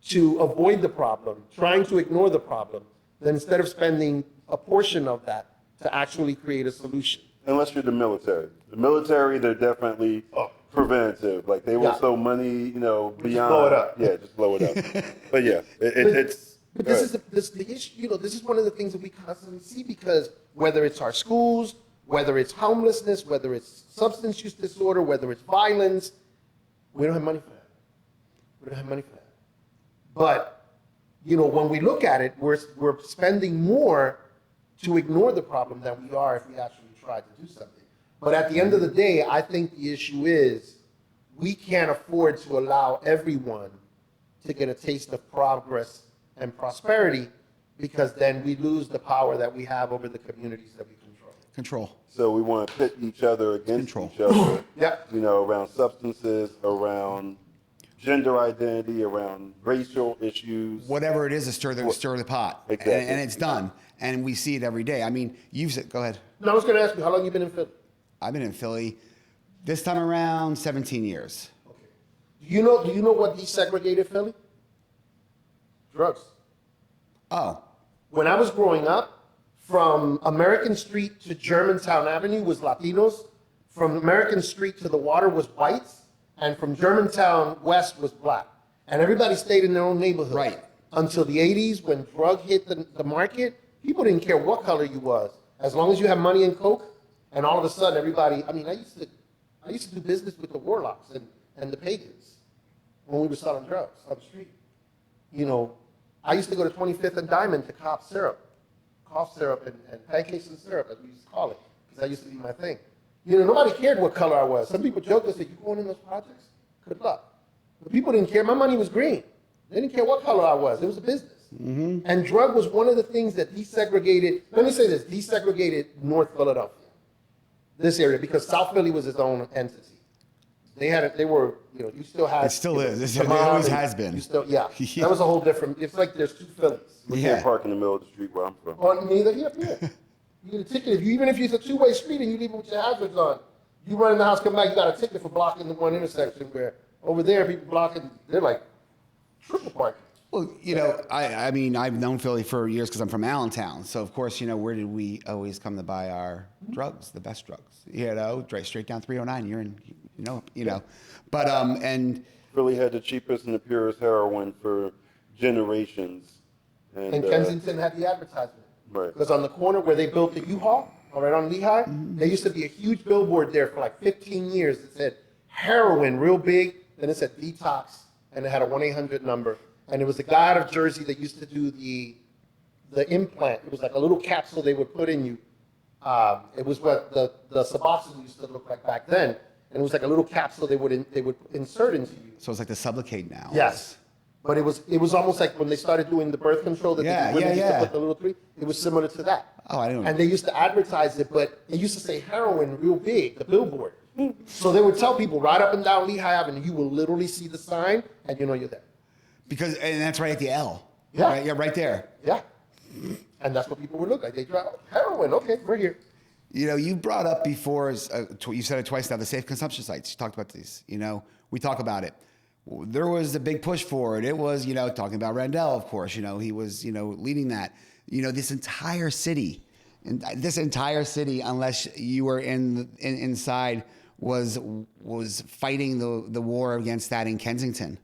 to avoid the problem, trying to ignore the problem, then instead of spending a portion of that to actually create a solution. Unless you're the military. The military, they're definitely preventive. Like they will throw money, you know, beyond. Just blow it up. Yeah, just blow it up. But yeah, it's. But this is the issue. You know, this is one of the things that we constantly see, because whether it's our schools, whether it's homelessness, whether it's substance use disorder, whether it's violence, we don't have money for that. We don't have money for that. But you know, when we look at it, we're spending more to ignore the problem than we are if we actually try to do something. But at the end of the day, I think the issue is we can't afford to allow everyone to get a taste of progress and prosperity, because then we lose the power that we have over the communities that we control. So we want to pit each other against each other. You know, around substances, around gender identity, around racial issues. Whatever it is to stir the pot. Exactly. And it's done. And we see it every day. I mean, you've said, go ahead. No, I was going to ask you, how long have you been in Philly? I've been in Philly this time around 17 years. Okay. Do you know what desegregated Philly? Drugs. Oh. When I was growing up, from American Street to Germantown Avenue was Latinos. From American Street to the water was whites. And from Germantown West was black. And everybody stayed in their own neighborhood. Right. Until the 80s, when drug hit the market, people didn't care what color you was. As long as you have money and coke, and all of a sudden everybody, I mean, I used to do business with the warlocks and the pagans when we were selling drugs on the street. You know, I used to go to 25th and Diamond to cough syrup and pancakes and syrup, as we used to call it, because that used to be my thing. You know, nobody cared what color I was. Some people joked and said, "You going in those projects? Good luck." But people didn't care. My money was green. They didn't care what color I was. It was a business. Mm-hmm. And drug was one of the things that desegregated, let me say this, desegregated North Philadelphia, this area, because South Philly was its own entity. You still had. It still is. It always has been. Yeah. That was a whole different, it's like there's two Phillies. We can't park in the middle of the street where I'm from. Or neither here. You get a ticket. Even if it's a two-way street and you leave it with your hazards on, you run in the house, come back, you got a ticket for blocking the one intersection, where over there people blocking, they're like triple parking. Well, you know, I mean, I've known Philly for years because I'm from Allentown. So, of course, you know, where did we always come to buy our drugs, the best drugs? You know, straight down 309. You're in, you know. But, and Philly had the cheapest and the purest heroin for generations. And Kensington had the advertisement. Right. Because on the corner where they built the U-Haul, right on Lehigh, there used to be a huge billboard there for like 15 years that said heroin real big. Then it said detox, and it had a 1-800 number. And it was a guy out of Jersey that used to do the implant. It was like a little capsule they would put in you. It was what the Suboxone used to look like back then. And it was like a little capsule they would insert into you. So it's like the Sublocade now. Yes. But it was almost like when they started doing the birth control that they used to put the little three. It was similar to that. Oh, I didn't know. And they used to advertise it, but it used to say heroin real big, the billboard. So they would tell people right up and down Lehigh Avenue, you will literally see the sign and you know you're there. And that's right at the L. Yeah. Right, yeah, right there. Yeah. And that's what people would look like. They drive, heroin, okay, we're here. You know, you brought up before, you said it twice now, the safe consumption sites. You talked about these. You know, we talk about it. There was a big push for it. It was, talking about Randall, of course. He was, leading that. This entire city, unless you were inside, was fighting the war against that in Kensington.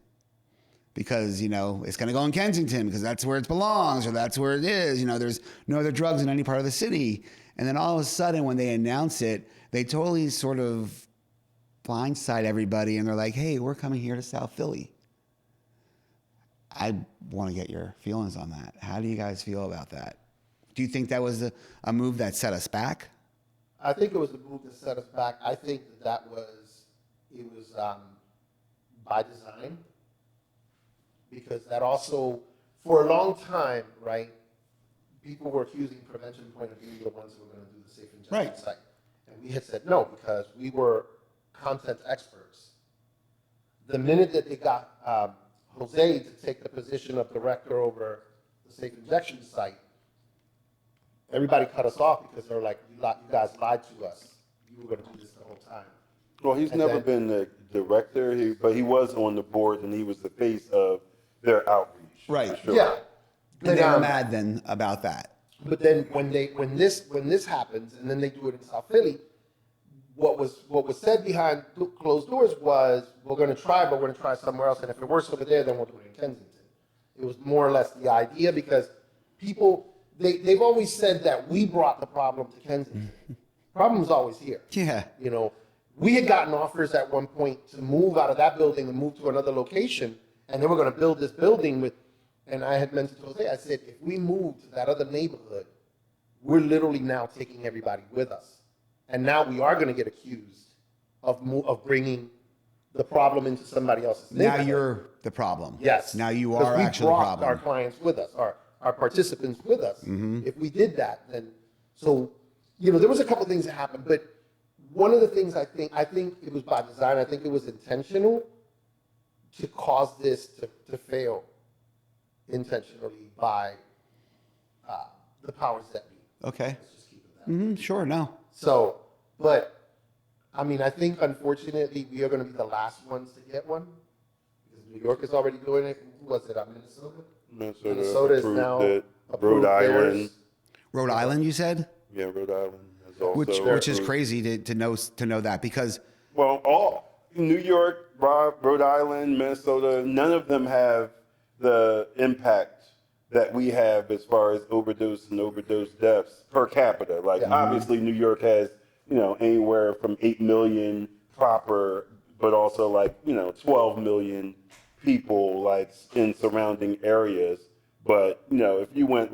Because, it's going to go in Kensington because that's where it belongs or that's where it is. There's no other drugs in any part of the city. And then all of a sudden, when they announce it, they totally sort of blindside everybody. And they're like, hey, we're coming here to South Philly. I want to get your feelings on that. How do you guys feel about that? Do you think that was a move that set us back? I think it was a move that set us back. I think it was by design. because that also, for a long time, right, people were accusing Prevention Point of being the ones who were going to do the safe injection Right. site. And we had said no, because we were content experts. The minute that they got Jose to take the position of director over the safe injection site, everybody cut us off because they were like, you guys lied to us. You were going to do this the whole time. Well, he's And never then- been the director, but he was on the board and he was the face of their outreach. Right. for sure. Yeah. And they were mad then about that. But then when this happens, and then they do it in South Philly, what was said behind closed doors was, we're going to try, but we're going to try somewhere else, and if it works over there, then we'll do it in Kensington. It was more or less the idea, because people they've always said that we brought the problem to Kensington. Problem's always here. Yeah. You know, we had gotten offers at one point to move out of that building and move to another location, and they were going to build this building with. And I had mentioned to Jose, I said, if we move to that other neighborhood, we're literally now taking everybody with us. And now we are going to get accused of bringing the problem into somebody else's Now neighborhood. you're the problem. Yes. Now you 'Cause are we actually the brought problem. our clients with us, our participants with us. Mm-hmm. If we did that, then, so, there was a couple things that happened, but one of the things I think it was by design, I think it was intentional to cause this to fail intentionally by the powers that be. Okay. Let's just keep it that. Sure. No. So, but I mean, I think unfortunately we are going to be the last ones to get one, because New York is already doing it. Who was it? Minnesota. Minnesota is approved now it. approved Rhode Island. theirs. Rhode Island, you said, Yeah, Rhode Island has also which is approved. crazy to know that, because Well, all New York, Rhode Island, Minnesota, none of them have the impact that we have as far as overdose and overdose deaths per capita. Like, Yeah. obviously, New York has, anywhere from 8 million proper, but also 12 million people like in surrounding areas. But, if you went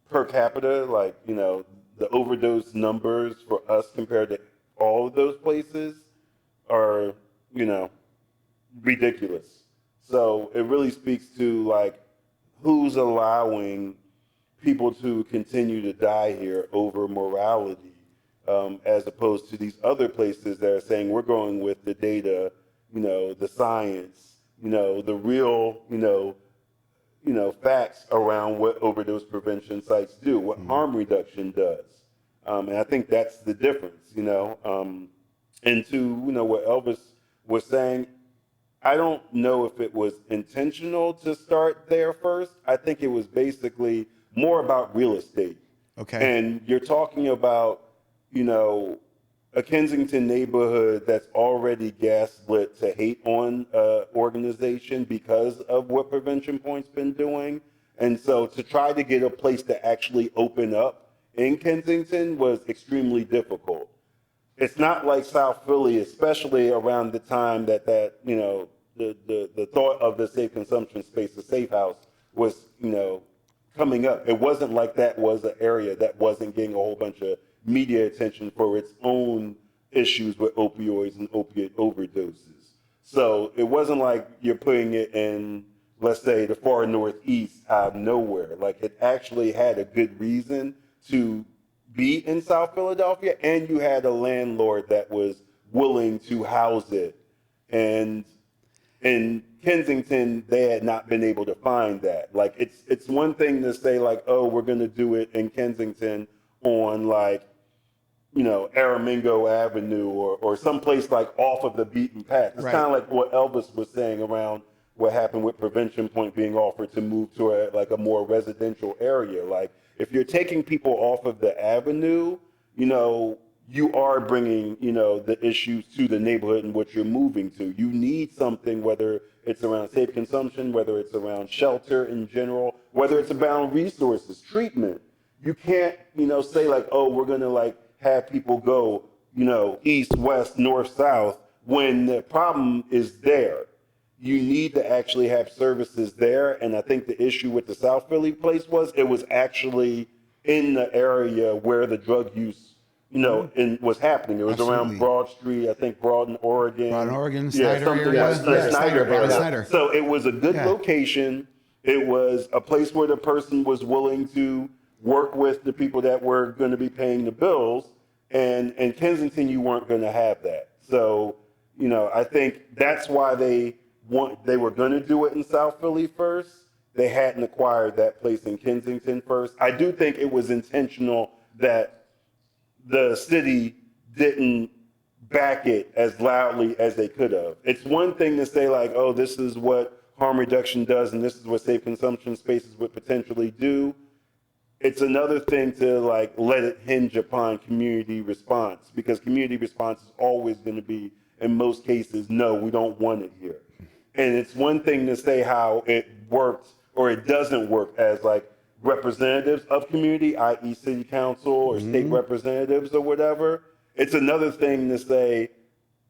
per capita, the overdose numbers for us compared to all of those places are, ridiculous. So it really speaks to who's allowing people to continue to die here over morality, as opposed to these other places that are saying we're going with the data, the science, the real, facts around what overdose prevention sites do, what harm reduction does. And I think that's the difference, and to, what Elvis was saying, I don't know if it was intentional to start there first. I think it was basically more about real estate. Okay. And you're talking about, a Kensington neighborhood that's already gaslit to hate on organization because of what Prevention Point's been doing. And so to try to get a place to actually open up in Kensington was extremely difficult. It's not like South Philly, especially around the time that the thought of the safe consumption space, the safe house, was, coming up. It wasn't like that was an area that wasn't getting a whole bunch of media attention for its own issues with opioids and opiate overdoses. So it wasn't like you're putting it in, let's say, the far northeast out of nowhere. Like, it actually had a good reason to be in South Philadelphia, and you had a landlord that was willing to house it. And in Kensington, they had not been able to find that. Like, it's one thing to say, oh, we're going to do it in Kensington on Aramingo Avenue or someplace off of the beaten path. It's Right. kind of like what Elvis was saying around what happened with Prevention Point being offered to move to a more residential area. Like, if you're taking people off of the avenue, you are bringing, the issues to the neighborhood in which you're moving to. You need something, whether it's around safe consumption, whether it's around shelter in general, whether it's around resources, treatment. You can't, say oh, we're going to have people go, east, west, north, south, when the problem is there. You need to actually have services there. And I think the issue with the South Philly place was it was actually in the area where the drug use and was happening. It was around Absolutely. Broad Street, I think Broad in Oregon. Broad in Oregon, Yeah, Snyder something area. like Yeah, Snyder Broad and area. Snyder. So it was a good Yeah. location. It was a place where the person was willing to work with the people that were going to be paying the bills. And in Kensington, you weren't going to have that. So, I think that's why they were going to do it in South Philly first. They hadn't acquired that place in Kensington first. I do think it was intentional that the city didn't back it as loudly as they could have. It's one thing to say like, oh, this is what harm reduction does and this is what safe consumption spaces would potentially do. It's another thing to like let it hinge upon community response, because community response is always going to be, in most cases, no, we don't want it here. And it's one thing to say how it works or it doesn't work as like representatives of community, i.e. city council or state representatives or whatever. It's another thing to say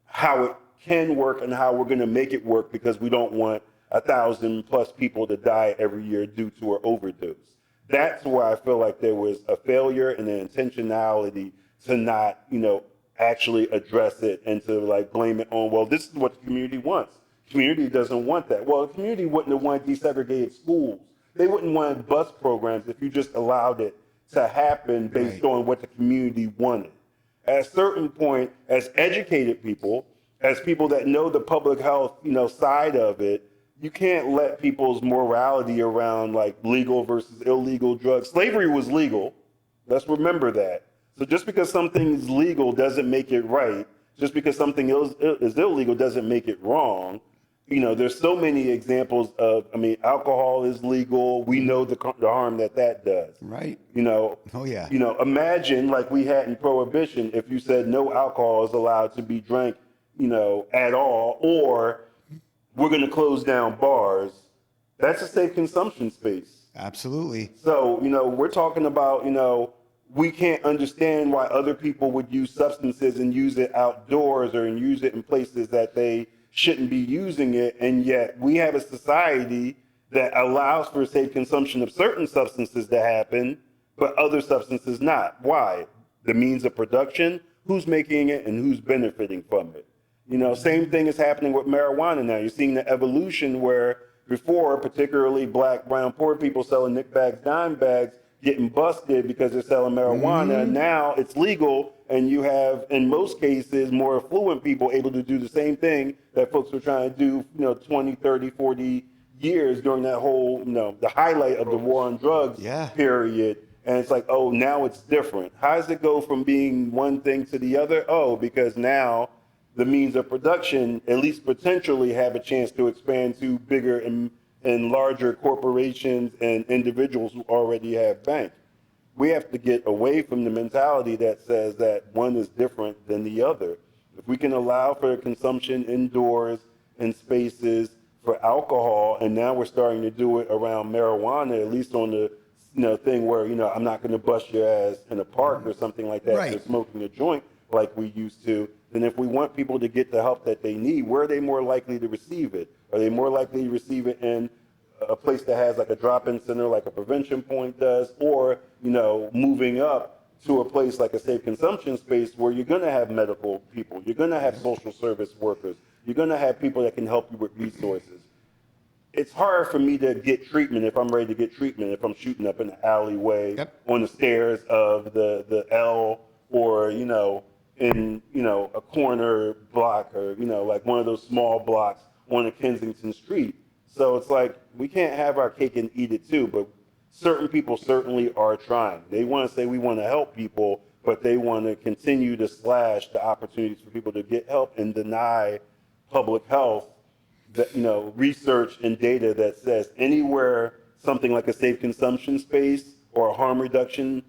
how it can work and how we're going to make it work, because we don't want 1,000+ people to die every year due to an overdose. That's why I feel like there was a failure and an intentionality to not, actually address it and to like blame it on, well, this is what the community wants. Community doesn't want that. Well, the community wouldn't have wanted desegregated schools. They wouldn't want bus programs if you just allowed it to happen based on what the community wanted. At a certain point, as educated people, as people that know the public health, side of it, you can't let people's morality around like legal versus illegal drugs. Slavery was legal. Let's remember that. So just because something's legal doesn't make it right. Just because something is illegal doesn't make it wrong. There's so many examples of, alcohol is legal. We know the harm that does. Right. Oh, yeah. Imagine like we had in Prohibition, if you said no alcohol is allowed to be drank, at all, or we're going to close down bars. That's a safe consumption space. Absolutely. So, we're talking about, we can't understand why other people would use substances and use it outdoors or use it in places that they shouldn't be using it. And yet we have a society that allows for safe consumption of certain substances to happen, but other substances not. Why? The means of production, who's making it and who's benefiting from it. Same thing is happening with marijuana now. You're seeing the evolution where before, particularly black, brown, poor people selling nick bags, dime bags, getting busted because they're selling marijuana. Now it's legal, and you have, in most cases, more affluent people able to do the same thing that folks were trying to do, 20, 30, 40 years during that whole, the highlight of the war on drugs period. And it's like, oh, now it's different. How does it go from being one thing to the other? Oh, because now the means of production, at least potentially, have a chance to expand to bigger and larger corporations and individuals who already have bank. We have to get away from the mentality that says that one is different than the other. If we can allow for consumption indoors in spaces for alcohol, and now we're starting to do it around marijuana, at least on the thing where, I'm not going to bust your ass in a park or something like that for smoking a joint like we used to, then if we want people to get the help that they need, where are they more likely to receive it? Are they more likely to receive it in a place that has like a drop-in center like a prevention point does, or, moving up to a place like a safe consumption space where you're going to have medical people, you're going to have social service workers, you're going to have people that can help you with resources. It's hard for me to get treatment if I'm ready to get treatment if I'm shooting up in the alleyway on the stairs of the L, or, in, a corner block, or, like one of those small blocks on a Kensington street. So it's like, we can't have our cake and eat it too, but certain people certainly are trying. They want to say we want to help people, but they want to continue to slash the opportunities for people to get help and deny public health, that, research and data that says anywhere something like a safe consumption space or a harm reduction,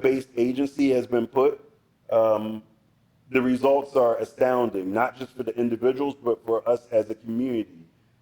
based agency has been put, the results are astounding, not just for the individuals, but for us as a community.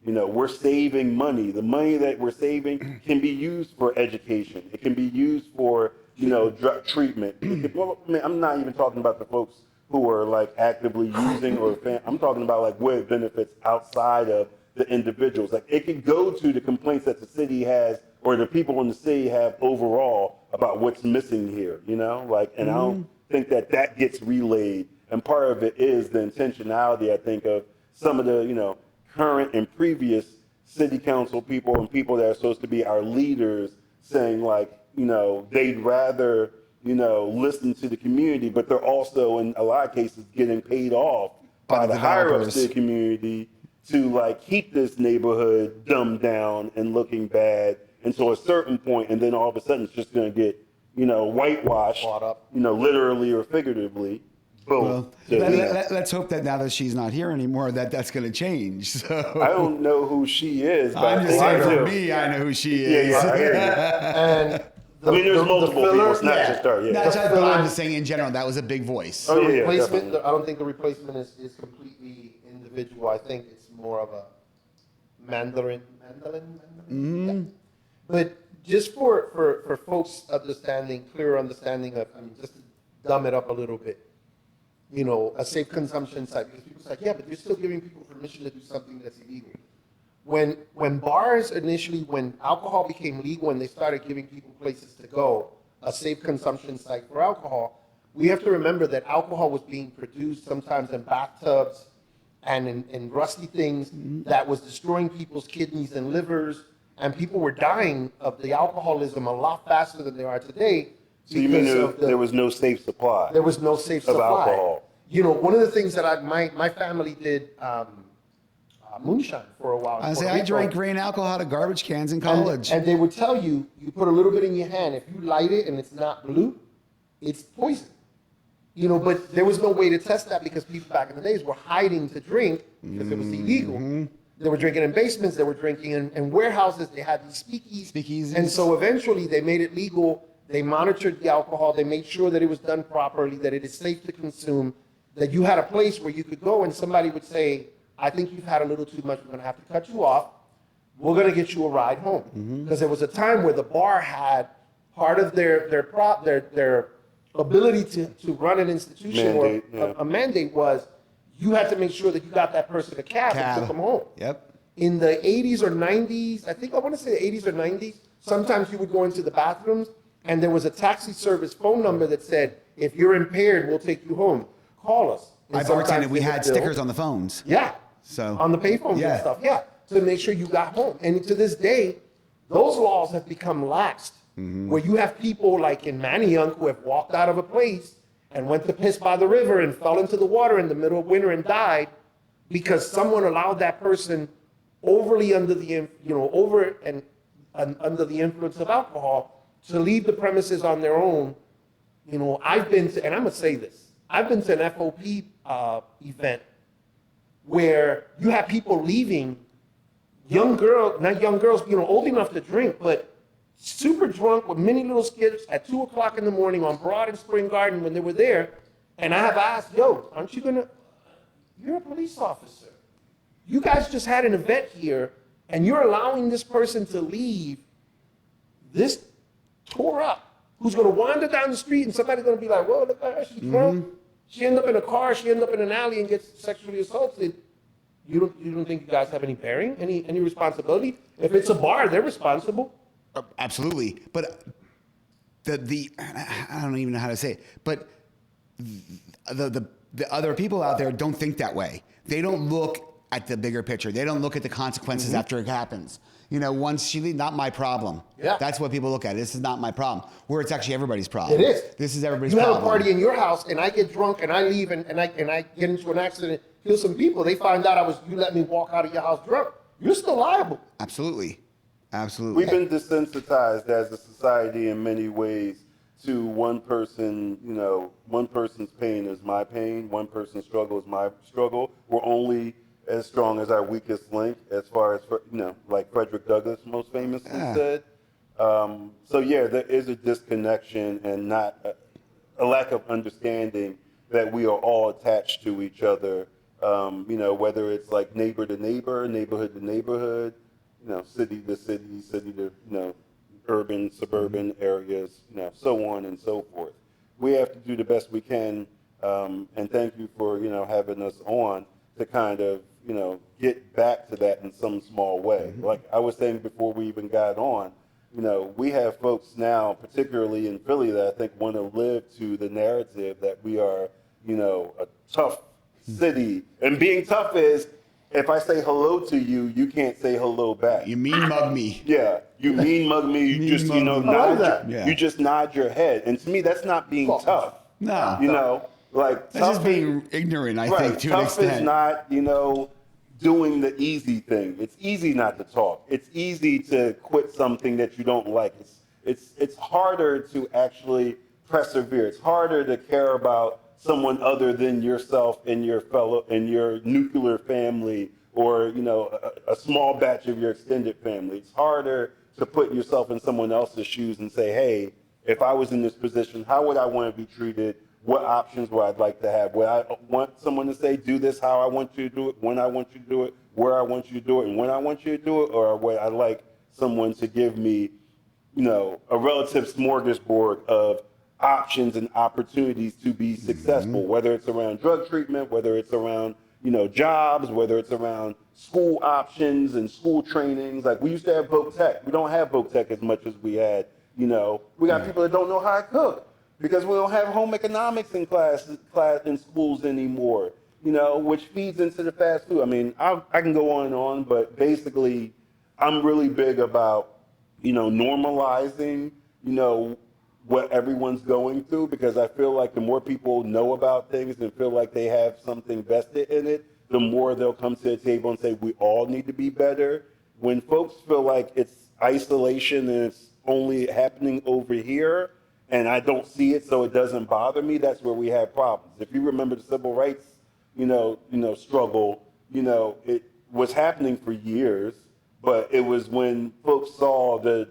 We're saving money. The money that we're saving can be used for education. It can be used for, drug treatment. I'm not even talking about the folks who are like actively using, or I'm talking about like what it benefits outside of the individuals. Like it could go to the complaints that the city has, or the people in the city have overall about what's missing here, like, and I don't think that gets relayed. And part of it is the intentionality, I think, of some of the, current and previous city council people and people that are supposed to be our leaders saying like, they'd rather, listen to the community, but they're also in a lot of cases getting paid off by the higher ups to the community to like keep this neighborhood dumbed down and looking bad until a certain point, and then all of a sudden it's just going to get, whitewashed, literally or figuratively. Boom. Well, let's hope that now that she's not here anymore, that's going to change. So I don't know who she is, but I'm just saying for me, I know who she is. Yeah, I hear you. And there's multiple people. It's not just her. Yeah. But I'm just saying in general, that was a big voice. Oh, yeah, replacement, I don't think the replacement is completely individual. I think it's more of a Mandarin. Yeah. But just for folks' clearer understanding of, just to dumb it up a little bit, a safe consumption site, because people say, yeah, but you're still giving people permission to do something that's illegal. When bars initially, when alcohol became legal and they started giving people places to go, a safe consumption site for alcohol, we have to remember that alcohol was being produced sometimes in bathtubs and in rusty things that was destroying people's kidneys and livers, and people were dying of the alcoholism a lot faster than they are today. So you mean there was no safe supply? There was no safe supply. Of alcohol. One of the things that my family did moonshine for a while. I drank grain alcohol out of garbage cans in college. And they would tell you, you put a little bit in your hand. If you light it and it's not blue, it's poison. But there was no way to test that because people back in the days were hiding to drink because it was illegal. They were drinking in basements. They were drinking in warehouses. They had these speakeasies. And so eventually they made it legal. They monitored the alcohol. They made sure that it was done properly, that it is safe to consume, that you had a place where you could go and somebody would say, I think you've had a little too much. We're going to have to cut you off. We're going to get you a ride home. Because there was a time where the bar had part of their ability to run an institution or a mandate was you had to make sure that you got that person a cab and took them home. Yep. In the 80s or 90s, I want to say the 80s or 90s, sometimes you would go into the bathrooms and there was a taxi service phone number that said, if you're impaired, we'll take you home. Call us. And I bartended. We had stickers on the phones. Yeah. So on the payphones and stuff. Yeah. To make sure you got home. And to this day, those laws have become laxed. Where you have people like in Manayunk who have walked out of a place and went to piss by the river and fell into the water in the middle of winter and died because someone allowed that person overly under the under the influence of alcohol to leave the premises on their own. I've been to, and I'm gonna say this, I've been to an FOP event where you have people leaving, not young girls, old enough to drink, but super drunk with mini little skips at 2:00 in the morning on Broad and Spring Garden when they were there. And I have asked, aren't you you're a police officer. You guys just had an event here and you're allowing this person to leave this tore up, who's going to wander down the street and somebody's going to be like, whoa, look at her, she's drunk. She ended up in a car, she ended up in an alley and gets sexually assaulted. You don't think you guys have any bearing, any responsibility? If it's a bar, they're responsible. Absolutely. But the I don't even know how to say it, but the other people out there don't think that way. They don't look at the bigger picture. They don't look at the consequences after it happens. Once she leaves, not my problem. Yeah. That's what people look at. This is not my problem. Where it's actually everybody's problem. It is. This is everybody's problem. You problem. have a party in your house and I get drunk and I leave and I get into an accident, kill some people. They find out you let me walk out of your house drunk. You're still liable. Absolutely. Absolutely. We've been desensitized as a society in many ways to one person, one person's pain is my pain, one person's struggle is my struggle. We're only as strong as our weakest link, as far as, like Frederick Douglass most famously said. So yeah, there is a disconnection and not a lack of understanding that we are all attached to each other, whether it's like neighbor to neighbor, neighborhood to neighborhood, city to city, city to, urban, suburban areas, so on and so forth. We have to do the best we can, and thank you for, having us on to kind of, get back to that in some small way. Like I was saying before we even got on, we have folks now, particularly in Philly, that I think want to live to the narrative that we are, a tough city. And being tough is, if I say hello to you, you can't say hello back. You mean mug me. Yeah, you mean mug me. You just, you just nod your head. And to me, that's not being tough. No. Like That's tough just being ignorant, I right, think, to an tough extent. is not, doing the easy thing. It's easy not to talk. It's easy to quit something that you don't like. It's harder to actually persevere. It's harder to care about someone other than yourself and your nuclear family, or a small batch of your extended family. It's harder to put yourself in someone else's shoes and say, hey, if I was in this position, how would I want to be treated? What options would I like to have? Would I want someone to say, do this how I want you to do it, when I want you to do it, where I want you to do it, and when I want you to do it? Or would I like someone to give me, a relative smorgasbord of options and opportunities to be successful, whether it's around drug treatment, whether it's around, jobs, whether it's around school options and school trainings. Like we used to have voc tech. We don't have voc tech as much as we had, we got people that don't know how to cook because we don't have home economics in class in schools anymore, which feeds into the fast food. I mean, I can go on and on, but basically I'm really big about, normalizing, what everyone's going through, because I feel like the more people know about things and feel like they have something vested in it, the more they'll come to the table and say, we all need to be better. When folks feel like it's isolation and it's only happening over here and I don't see it, so it doesn't bother me, that's where we have problems. If you remember the civil rights, struggle, it was happening for years, but it was when folks saw the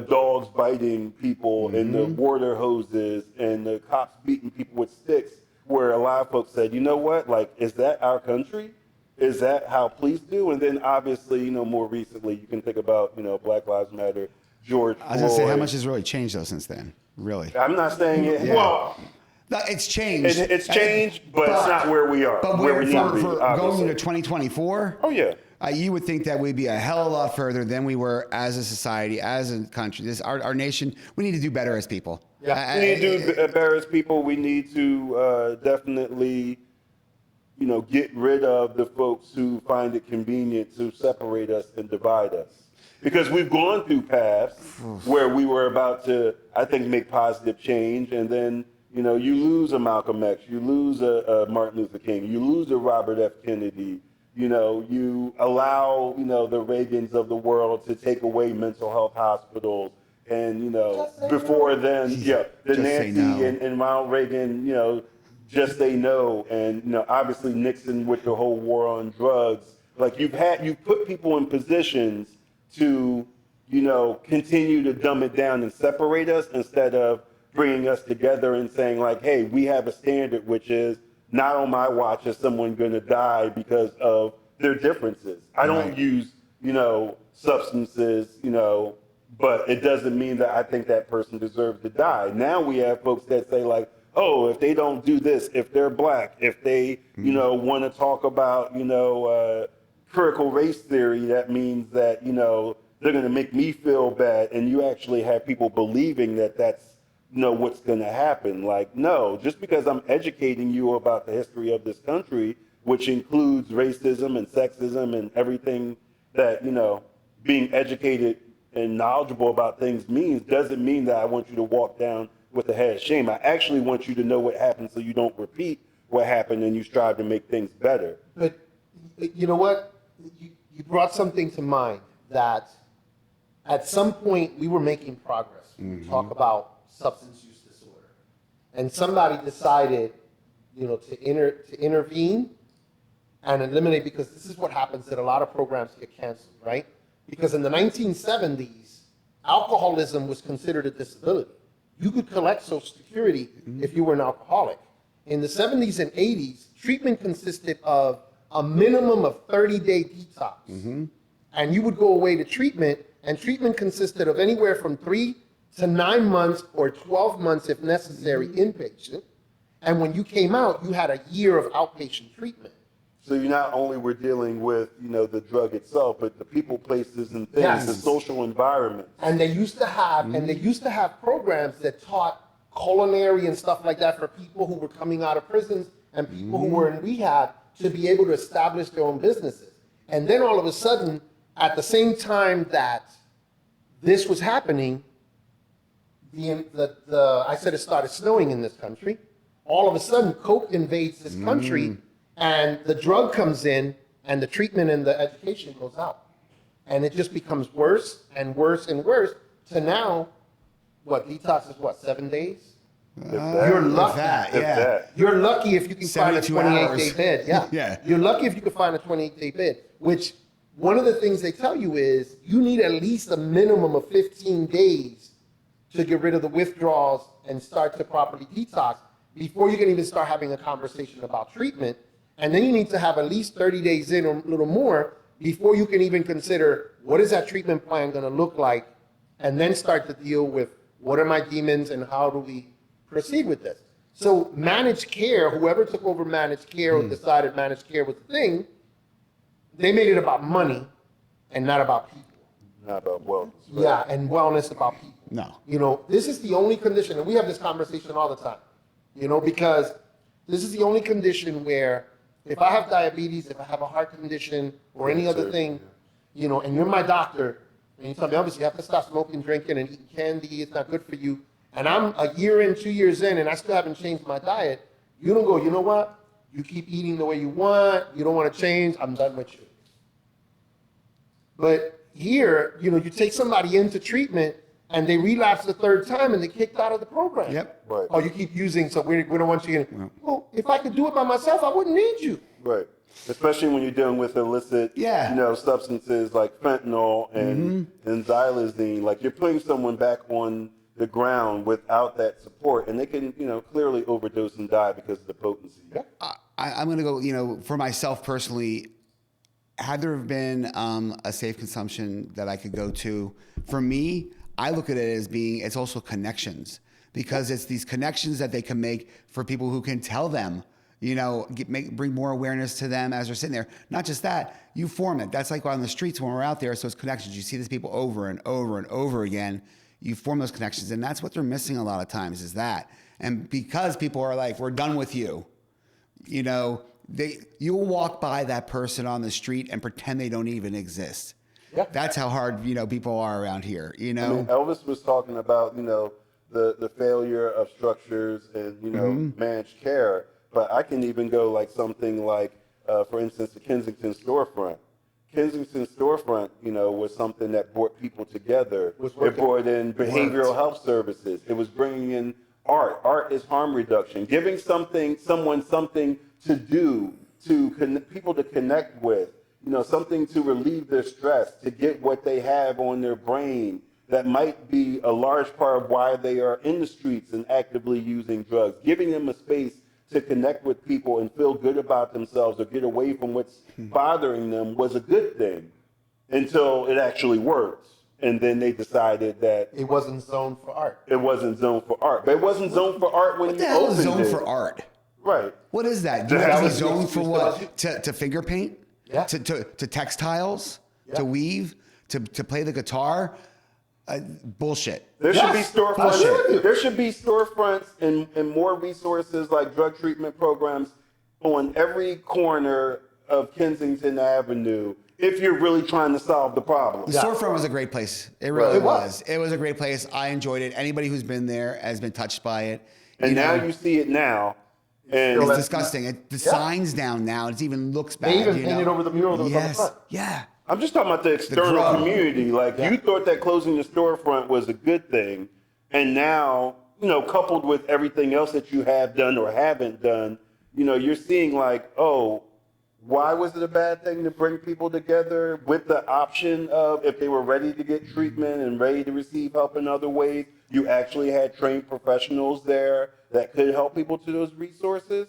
dogs biting people and the water hoses and the cops beating people with sticks, where a lot of folks said, you know what, like, is that our country? Is that how police do? And then obviously, more recently, you can think about, Black Lives Matter, George Floyd. I was going to say, how much has really changed, though, since then? Really? I'm not saying it. Yeah. Well, no, it's changed. It's changed, but it's not where we are. But where we need to be, for obviously. going into 2024, Oh, yeah. You would think that we'd be a hell of a lot further than we were as a society, as a country. Our nation, we need to do better as people. Yeah. We need to do better as people. We need to definitely, get rid of the folks who find it convenient to separate us and divide us. Because we've gone through paths where we were about to, I think, make positive change, and then, you lose a Malcolm X, you lose a Martin Luther King, you lose a Robert F. Kennedy. You allow, the Reagans of the world to take away mental health hospitals. And, before then, the Nancy and Ronald Reagan, just say no. And, obviously Nixon with the whole war on drugs. Like you've put people in positions to, continue to dumb it down and separate us instead of bringing us together and saying like, hey, we have a standard, which is, not on my watch is someone going to die because of their differences. I don't use, substances, but it doesn't mean that I think that person deserves to die. Now we have folks that say like, oh, if they don't do this, if they're black, if they, want to talk about, critical race theory, that means that, they're going to make me feel bad. And you actually have people believing that that's, what's going to happen. Like, no, just because I'm educating you about the history of this country, which includes racism and sexism and everything that, being educated and knowledgeable about things means, doesn't mean that I want you to walk down with a head of shame. I actually want you to know what happened so you don't repeat what happened and you strive to make things better. But you know what? You brought something to mind that at some point we were making progress. We talk about substance use disorder, and somebody decided, to intervene and eliminate, because this is what happens, that a lot of programs get canceled, right? Because in the 1970s, alcoholism was considered a disability. You could collect Social Security if you were an alcoholic. In the 70s and 80s, treatment consisted of a minimum of 30-day detox, and you would go away to treatment, and treatment consisted of anywhere from 3 to 9 months or 12 months, if necessary, inpatient. And when you came out, you had a year of outpatient treatment. So you not only were dealing with, the drug itself, but the people, places, and things, Yes. the social environment. And they used to have programs that taught culinary and stuff like that for people who were coming out of prisons and people who were in rehab to be able to establish their own businesses. And then all of a sudden, at the same time that this was happening, I said it started snowing in this country. All of a sudden, Coke invades this country, and the drug comes in, and the treatment and the education goes out. And it just becomes worse and worse and worse to now, detox is 7 days? You're lucky. You're lucky if you can find a 28-day bid. Yeah. Yeah. You're lucky if you can find a 28-day bid, which one of the things they tell you is you need at least a minimum of 15 days to get rid of the withdrawals and start to properly detox before you can even start having a conversation about treatment. And then you need to have at least 30 days in or a little more before you can even consider what is that treatment plan going to look like, and then start to deal with what are my demons and how do we proceed with this. So managed care, whoever took over managed care or decided managed care was the thing, they made it about money and not about people. Not about wellness. Right? Yeah, and wellness about people. No. This is the only condition, and we have this conversation all the time, because this is the only condition where if I have diabetes, if I have a heart condition or any other thing, and you're my doctor, and you tell me, Elvis, you have to stop smoking, drinking, and eating candy, it's not good for you, and I'm a year in, 2 years in, and I still haven't changed my diet, you don't go, you know what? You keep eating the way you want, you don't want to change, I'm done with you. But here, you take somebody into treatment, and they relapse the third time, and they kicked out of the program. Yep. Right. Oh, you keep using, so we don't want you in. Well, if I could do it by myself, I wouldn't need you. Right. Especially when you're dealing with illicit, substances like fentanyl and xylazine. Like, you're putting someone back on the ground without that support, and they can, clearly overdose and die because of the potency. Yeah. I'm going to go, for myself personally, had there been a safe consumption that I could go to, for me, I look at it as it's also connections, because it's these connections that they can make for people who can tell them, bring more awareness to them as they're sitting there. Not just that, you form it. That's like on the streets when we're out there. So it's connections. You see these people over and over and over again. You form those connections, and that's what they're missing a lot of times is that. And because people are like, we're done with you, you'll walk by that person on the street and pretend they don't even exist. Yeah. That's how hard, people are around here, I mean, Elvis was talking about, the failure of structures and, managed care. But I can even go like something like, for instance, the Kensington storefront. Kensington storefront, was something that brought people together. It brought in behavioral health services. It was bringing in art. Art is harm reduction. Giving someone something to do, people to connect with. Something to relieve their stress, to get what they have on their brain that might be a large part of why they are in the streets and actively using drugs. Giving them a space to connect with people and feel good about themselves or get away from what's bothering them was a good thing until it actually worked. And then they decided that it wasn't zoned for art. It wasn't zoned for art. But it wasn't zoned for art when you opened it. What the hell is zoned for art? Right. What is that? Do you have to be zoned for what? To finger paint? Yeah. To textiles? Yeah. To weave? To play the guitar? Bullshit. There should be storefronts. Bullshit. There should be storefronts and more resources like drug treatment programs on every corner of Kensington Avenue if you're really trying to solve the problem. The storefront was a great place. It really was. It was a great place. I enjoyed it. Anybody who's been there has been touched by it. And now you see it now. And it's disgusting. The sign's down now. It even looks bad. They even painted over the mural that was on the front. Yeah. I'm just talking about the external community. Like, you thought that closing the storefront was a good thing. And now, coupled with everything else that you have done or haven't done, you're seeing like, oh, why was it a bad thing to bring people together with the option of, if they were ready to get treatment and ready to receive help in other ways, you actually had trained professionals there that could help people to those resources?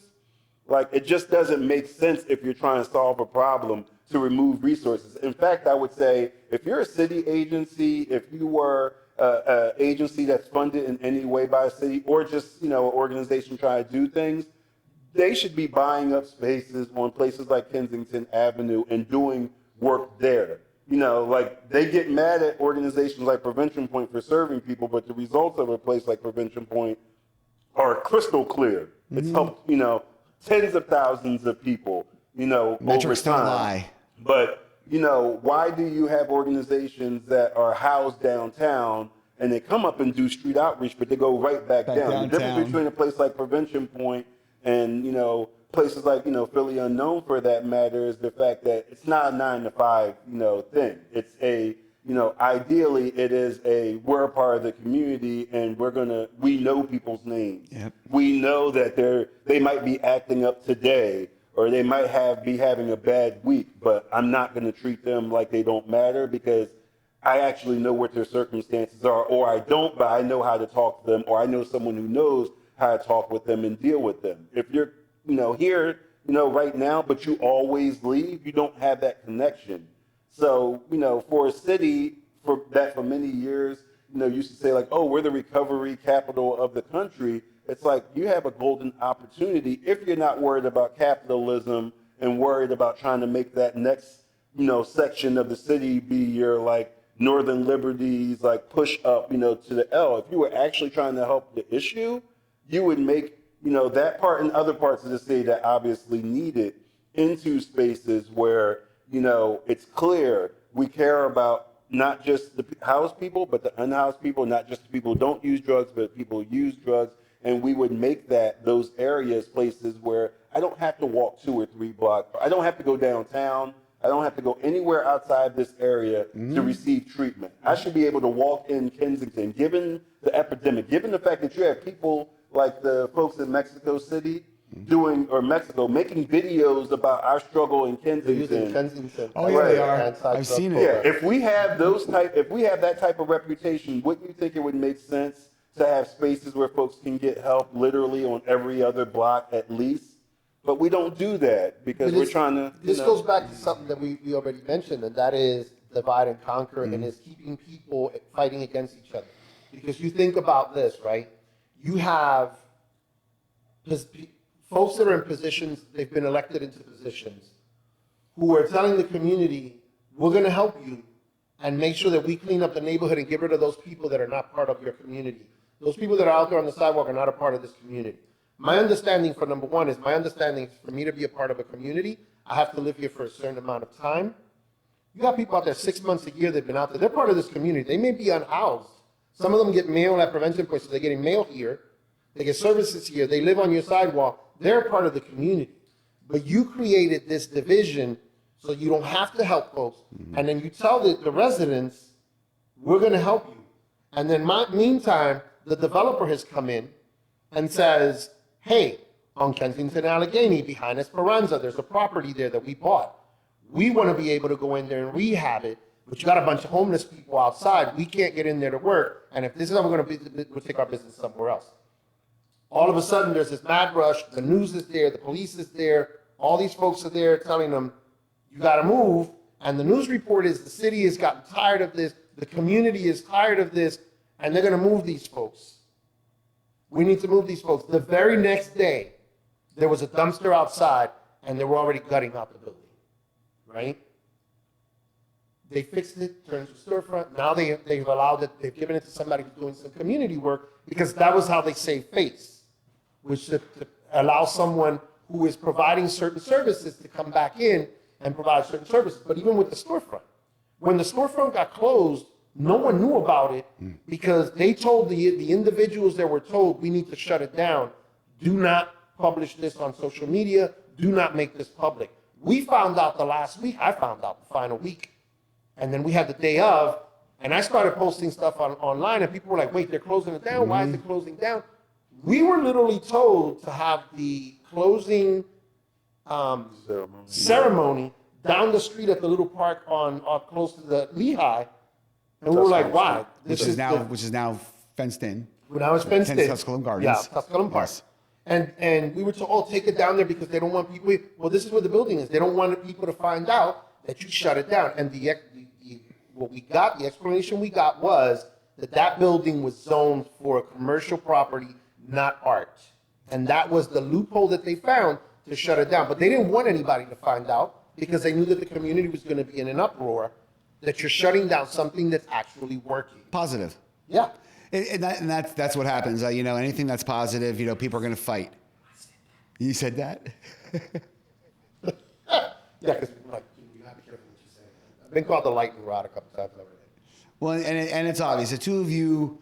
Like, it just doesn't make sense if you're trying to solve a problem to remove resources. In fact, I would say if you're a city agency, if you were an agency that's funded in any way by a city, or just, an organization trying to do things, they should be buying up spaces on places like Kensington Avenue and doing work there. Like they get mad at organizations like Prevention Point for serving people, but the results of a place like Prevention Point are crystal clear. It's helped, tens of thousands of people, Metrics over don't time. lie. But, why do you have organizations that are housed downtown and they come up and do street outreach, but they go right back down? downtown. The difference between a place like Prevention Point and, places like, Philly Unknown for that matter is the fact that it's not a 9 to 5, thing. It's a, ideally it is we're a part of the community and we know people's names. Yep. We know that they might be acting up today or they might be having a bad week, but I'm not going to treat them like they don't matter because I actually know what their circumstances are, or I don't, but I know how to talk to them, or I know someone who knows how to talk with them and deal with them. If you're, here, right now, but you always leave, you don't have that connection. So, for a city for many years, used to say like, oh, we're the recovery capital of the country. It's like you have a golden opportunity if you're not worried about capitalism and worried about trying to make that next, section of the city be your like Northern Liberties, like push up, to the L. If you were actually trying to help the issue, you would make, that part and other parts of the city that obviously need it into spaces where, it's clear we care about not just the housed people, but the unhoused people, not just the people who don't use drugs, but people who use drugs. And we would make those areas places where I don't have to walk 2 or 3 blocks. I don't have to go downtown. I don't have to go anywhere outside this area to receive treatment. I should be able to walk in Kensington, given the epidemic, given the fact that you have people like the folks in Mexico City making videos about our struggle in Kensington. Kensington. Oh yeah, they are. Anti-drug I've seen program. it. Yeah, if we have that type of reputation, wouldn't you think it would make sense to have spaces where folks can get help literally on every other block at least? But we don't do that because we're trying to. This goes back to something that we already mentioned, and that is divide and conquer, and is keeping people fighting against each other. Because you think about this, right? You have folks that are in positions, they've been elected into positions, who are telling the community, we're going to help you and make sure that we clean up the neighborhood and get rid of those people that are not part of your community. Those people that are out there on the sidewalk are not a part of this community. My understanding for number one is for me to be a part of a community, I have to live here for a certain amount of time. You got people out there 6 months a year, they've been out there. They're part of this community. They may be unhoused. Some of them get mail at Prevention Point, so they're getting mail here. They get services here. They live on your sidewalk. They're part of the community. But you created this division so you don't have to help folks. And then you tell the residents, we're going to help you. And then meantime, the developer has come in and says, hey, on Kensington Allegheny, behind Esperanza, there's a property there that we bought. We want to be able to go in there and rehab it, but you got a bunch of homeless people outside. We can't get in there to work. And if this is how we're going to be, we'll take our business somewhere else. All of a sudden, there's this mad rush. The news is there. The police is there. All these folks are there telling them, you got to move. And the news report is the city has gotten tired of this. The community is tired of this. And they're going to move these folks. We need to move these folks. The very next day, there was a dumpster outside, and they were already gutting out the building, right? They fixed it, turned to a storefront. Now they've allowed it, they've given it to somebody who's doing some community work, because that was how they save face, which to allow someone who is providing certain services to come back in and provide certain services. But even with the storefront, when the storefront got closed, no one knew about it because they told the individuals that were told, we need to shut it down. Do not publish this on social media. Do not make this public. We found out the last week. I found out the final week. And then we had the day of, and I started posting stuff online, and people were like, wait, they're closing it down? Why is it closing down? We were literally told to have the closing ceremony down the street at the little park on close to the Lehigh. And we were like, why? Which is now fenced in. Now it's fenced in. Tusculum Gardens. Yeah, Tusculum Park. Yes. And we were told, oh, take it down there because they don't want people. Well, this is where the building is. They don't want people to find out that you shut it down. And the explanation we got was that building was zoned for a commercial property, not art. And that was the loophole that they found to shut it down. But they didn't want anybody to find out because they knew that the community was going to be in an uproar, that you're shutting down something that's actually working. Positive. Yeah. And that's what happens. You know, anything that's positive, you know, people are going to fight. You said that? Yeah, because like, you have to be careful what you say. I've been called the lightning rod a couple times already. Well, and it's obvious. The two of you,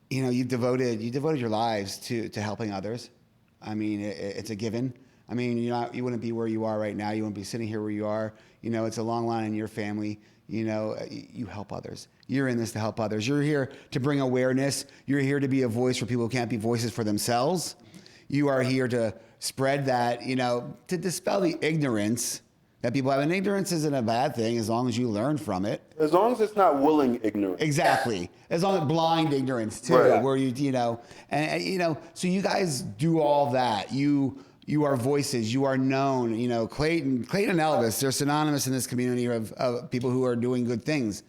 you know, you devoted your lives to helping others. I mean, it's a given. I mean, you wouldn't be where you are right now. You wouldn't be sitting here where you are. You know, it's a long line in your family. You know, you help others. You're in this to help others. You're here to bring awareness. You're here to be a voice for people who can't be voices for themselves. You are here to spread that, you know, to dispel the ignorance that people have. And ignorance isn't a bad thing as long as you learn from it. As long as it's not willing ignorance. Exactly. As long as blind ignorance too, Right. where you know, and you know, so you guys do all that. You are voices. You are known. You know, Clayton and Elvis, they're synonymous in this community of people who are doing good things.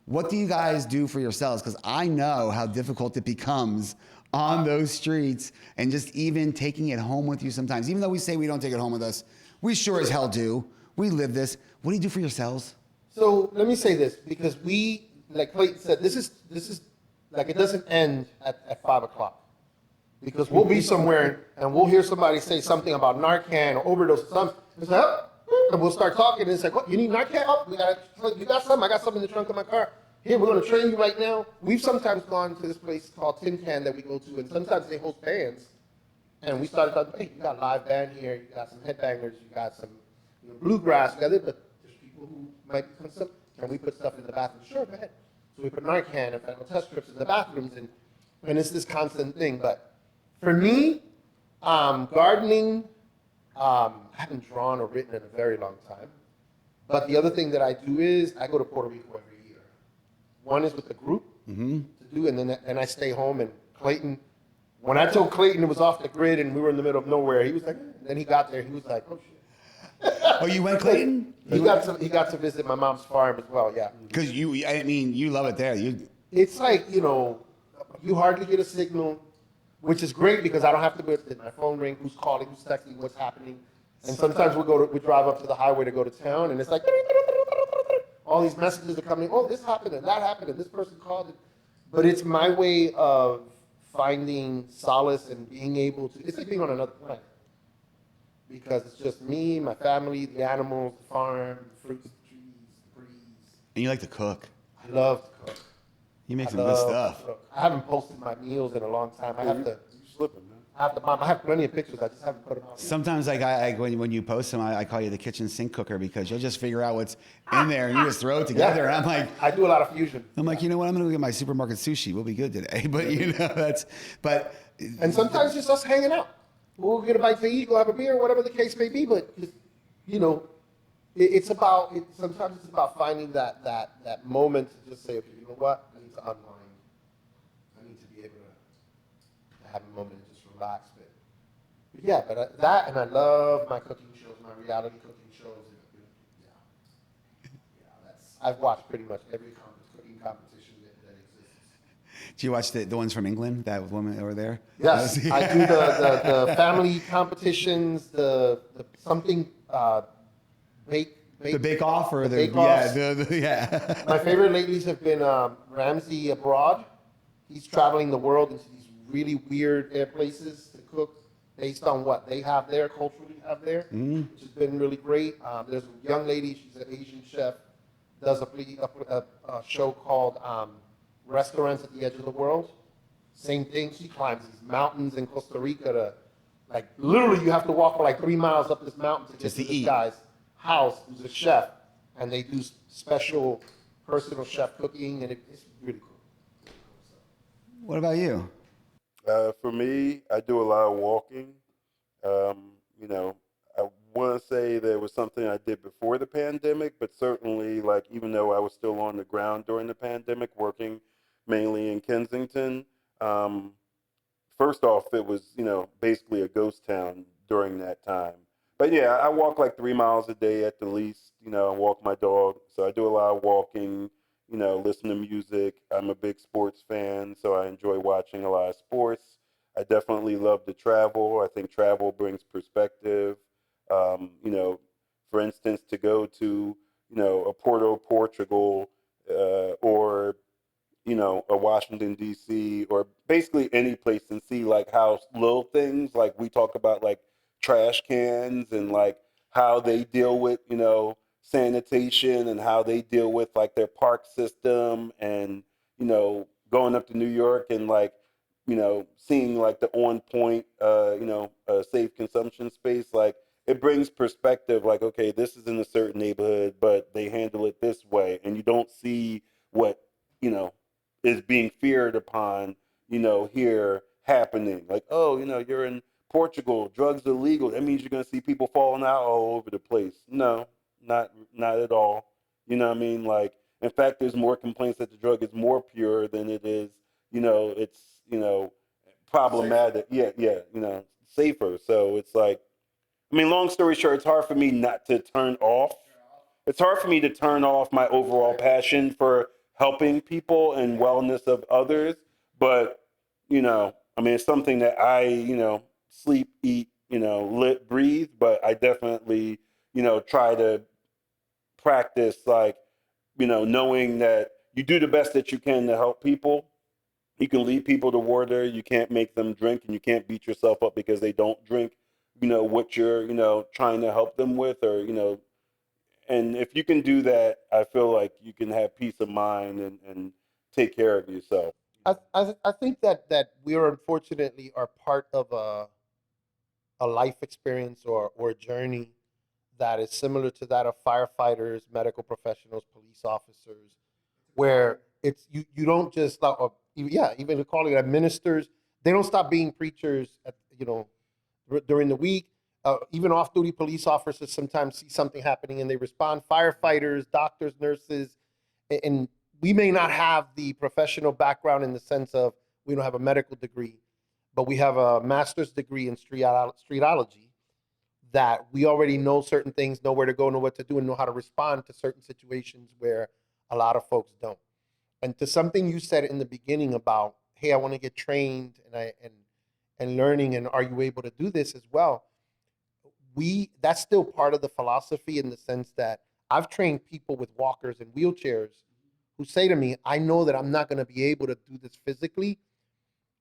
What do you guys do for yourselves? Because I know how difficult it becomes on those streets and just even taking it home with you sometimes. Even though we say we don't take it home with us, we sure as hell do. We live this. What do you do for yourselves? So let me say this, because we, like Clayton said, this is like, it doesn't end at 5 o'clock. Because we'll be somewhere and we'll hear somebody say something about Narcan or overdose or something. It's like, oh, and we'll start talking and it's like, what, you need Narcan? Oh, you got something? I got something in the trunk of my car. Here, we're going to train you right now. We've sometimes gone to this place called Tin Can that we go to, and sometimes they host bands. And we started talking, hey, you got a live band here, you got some headbangers, you got some bluegrass, you got it, but there's people who might be concerned. Can we put stuff in the bathroom? Sure, go ahead. So we put Narcan and fentanyl test strips in the bathrooms, and it's this constant thing. But for me, gardening, I haven't drawn or written in a very long time. But the other thing that I do is I go to Puerto Rico every year. One is with the group to do, and then I stay home. And Clayton, when I told Clayton it was off the grid and we were in the middle of nowhere, he was like, then he got there, he was like, oh shit. Oh, you went, Clayton? He got to visit my mom's farm as well, yeah. Because you love it there. It's like, you hardly get a signal, which is great because I don't have to go to my phone ring, who's calling, who's texting, what's happening. And sometimes we drive up to the highway to go to town, and it's like, all these messages are coming, oh, this happened, and that happened, and this person called. But it's my way of finding solace and being able to, it's like being on another planet. Because it's just me, my family, the animals, the farm, the fruits, the trees, the breeze. And you like to cook. I love to cook. You make some good stuff. I haven't posted my meals in a long time. I have to. You slipping, man. I have plenty of pictures. I just haven't put them out. Sometimes, when you post them, I call you the kitchen sink cooker because you'll just figure out what's in there and you just throw it together. Yeah. And I'm like, I do a lot of fusion. you know what? I'm gonna go get my supermarket sushi. We'll be good today. But And sometimes just us hanging out. We'll get a bite to eat, go have a beer, whatever the case may be. But sometimes it's about finding that moment to just say, okay, you know what? I need to unwind. I need to be able to have a moment and just relax. But yeah, that, and I love my cooking shows, my reality cooking shows. I've watched pretty much every cooking competition that exists. do you watch the ones from England? That woman over there? Yes, I do the family competitions, the something bake. The Bake Off or the bake-offs. yeah. My favorite lately have been Ramsey Abroad. He's traveling the world into these really weird places to cook based on what they have there, culturally have there, which has been really great. There's a young lady, she's an Asian chef, does a show called Restaurants at the Edge of the World. Same thing, she climbs these mountains in Costa Rica to, literally you have to walk for 3 miles up this mountain to get to this guy's house, who's a chef, and they do special personal chef cooking, and it's really cool. What about you? For me, I do a lot of walking. I want to say there was something I did before the pandemic, but certainly, even though I was still on the ground during the pandemic, working mainly in Kensington, first off, it was, basically a ghost town during that time. But yeah, I walk 3 miles a day at the least, I walk my dog. So I do a lot of walking, listen to music. I'm a big sports fan, so I enjoy watching a lot of sports. I definitely love to travel. I think travel brings perspective. You know, for instance, to go to, you know, a Porto, Portugal, or, you know, a Washington D.C. or basically any place and see like how little things like we talk about like trash cans and like how they deal with, you know, sanitation and how they deal with like their park system and, you know, going up to New York and like, you know, seeing like the on point, you know, safe consumption space, like it brings perspective like, okay, this is in a certain neighborhood, but they handle it this way. And you don't see what, you know, is being feared upon, you know, here happening. Like, oh, you know, you're in Portugal, drugs are legal. That means you're going to see people falling out all over the place. No, not at all. You know what I mean? Like, in fact, there's more complaints that the drug is more pure than it is, you know, it's, you know, problematic. Yeah, yeah, you know, safer. So it's like, I mean, long story short, it's hard for me not to turn off. It's hard for me to turn off my overall passion for helping people and wellness of others. But, you know, I mean, it's something that I, you know, sleep, eat, you know, breathe, but I definitely, you know, try to practice like, you know, knowing that you do the best that you can to help people. You can lead people to water. You can't make them drink, and you can't beat yourself up because they don't drink, you know, what you're, you know, trying to help them with, or, you know, and if you can do that, I feel like you can have peace of mind and take care of yourself. I think that we are unfortunately are part of a life experience or a journey that is similar to that of firefighters, medical professionals, police officers, where it's you don't just like yeah, even calling it ministers, they don't stop being preachers at, you know, during the week. Even off-duty police officers sometimes see something happening and they respond. Firefighters, doctors, nurses, and we may not have the professional background in the sense of we don't have a medical degree, but we have a master's degree in streetology that we already know certain things, know where to go, know what to do, and know how to respond to certain situations where a lot of folks don't. And to something you said in the beginning about, hey, I want to get trained and learning, and are you able to do this as well? That's still part of the philosophy in the sense that I've trained people with walkers and wheelchairs who say to me, I know that I'm not going to be able to do this physically,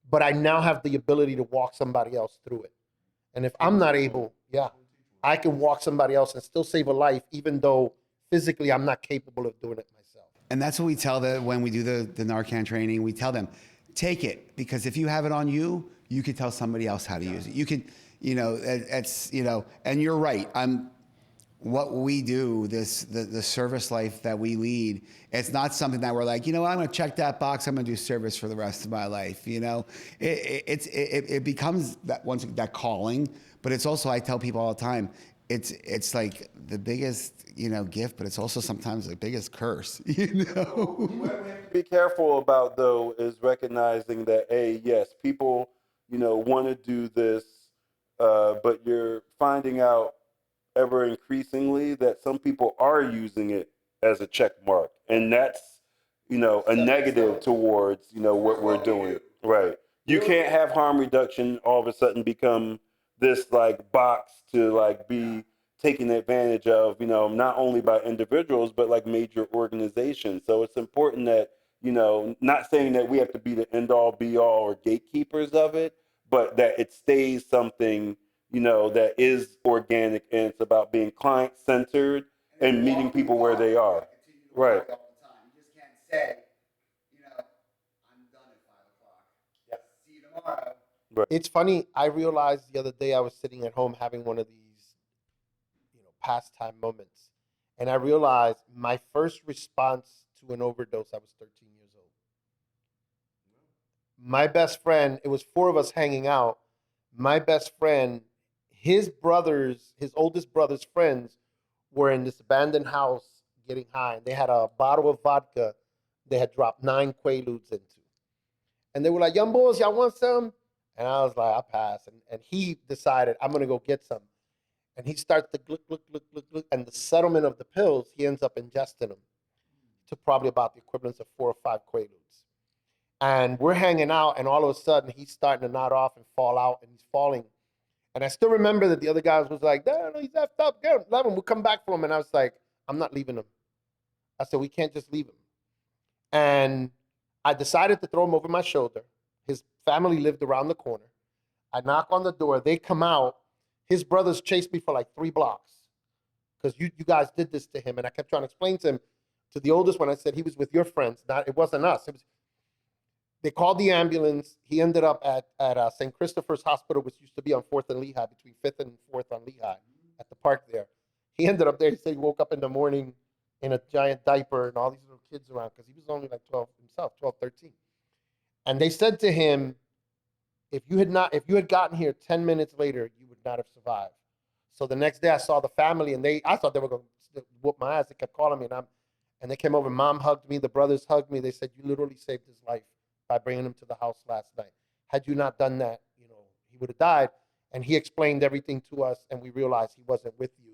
but I now have the ability to walk somebody else through it. And if I'm not able, yeah, I can walk somebody else and still save a life, even though physically I'm not capable of doing it myself. And that's what we tell them when we do the Narcan training. We tell them, take it, because if you have it on you, you can tell somebody else how to use it. You can, you know, it's, you know, and you're right. What we do, the service life that we lead, it's not something that we're like, you know, I'm going to check that box. I'm going to do service for the rest of my life. You know, it becomes that calling, but it's also, I tell people all the time, it's like the biggest, you know, gift, but it's also sometimes the biggest curse, you know? What we have to be careful about, though, is recognizing that, A, yes, people, you know, want to do this, but you're finding out ever increasingly that some people are using it as a check mark. And that's, you know, a negative towards, you know, what we're doing. Right. You can't have harm reduction all of a sudden become this like box to like be taken advantage of, you know, not only by individuals, but like major organizations. So it's important that, you know, not saying that we have to be the end all be all or gatekeepers of it, but that it stays something, you know, that is organic, and it's about being client centered and meeting people where they are. Right. You just can't say, you know, I'm done at 5:00. Yep. See you tomorrow. Right. It's funny. I realized the other day I was sitting at home having one of these, you know, pastime moments, and I realized my first response to an overdose. I was 13 years old. My best friend. It was four of us hanging out. My best friend, his brothers, his oldest brother's friends, were in this abandoned house getting high, and they had a bottle of vodka they had dropped 9 Quaaludes into. And they were like, young boys, y'all want some? And I was like, I pass. And he decided, I'm going to go get some. And he starts to look. And the settlement of the pills, he ends up ingesting them to probably about the equivalent of 4 or 5 Quaaludes. And we're hanging out, and all of a sudden he's starting to nod off and fall out, and he's falling. And I still remember that the other guys was like, no, he's effed up. Get him, let him. We'll come back for him. And I was like, I'm not leaving him. I said, we can't just leave him. And I decided to throw him over my shoulder. His family lived around the corner. I knock on the door. They come out. His brothers chased me for like 3 blocks because you guys did this to him. And I kept trying to explain to him, to the oldest one, I said, he was with your friends. It wasn't us. They called the ambulance. He ended up at St. Christopher's Hospital, which used to be on 4th and Lehigh, between 5th and 4th on Lehigh, at the park there. He ended up there. He said he woke up in the morning in a giant diaper and all these little kids around because he was only like 12 himself, 12, 13. And they said to him, if you had gotten here 10 minutes later, you would not have survived. So the next day I saw the family, and I thought they were going to whoop my ass. They kept calling me, and they came over. Mom hugged me. The brothers hugged me. They said, you literally saved his life by bringing him to the house last night. Had you not done that, he would have died. And he explained everything to us, and we realized he wasn't with you.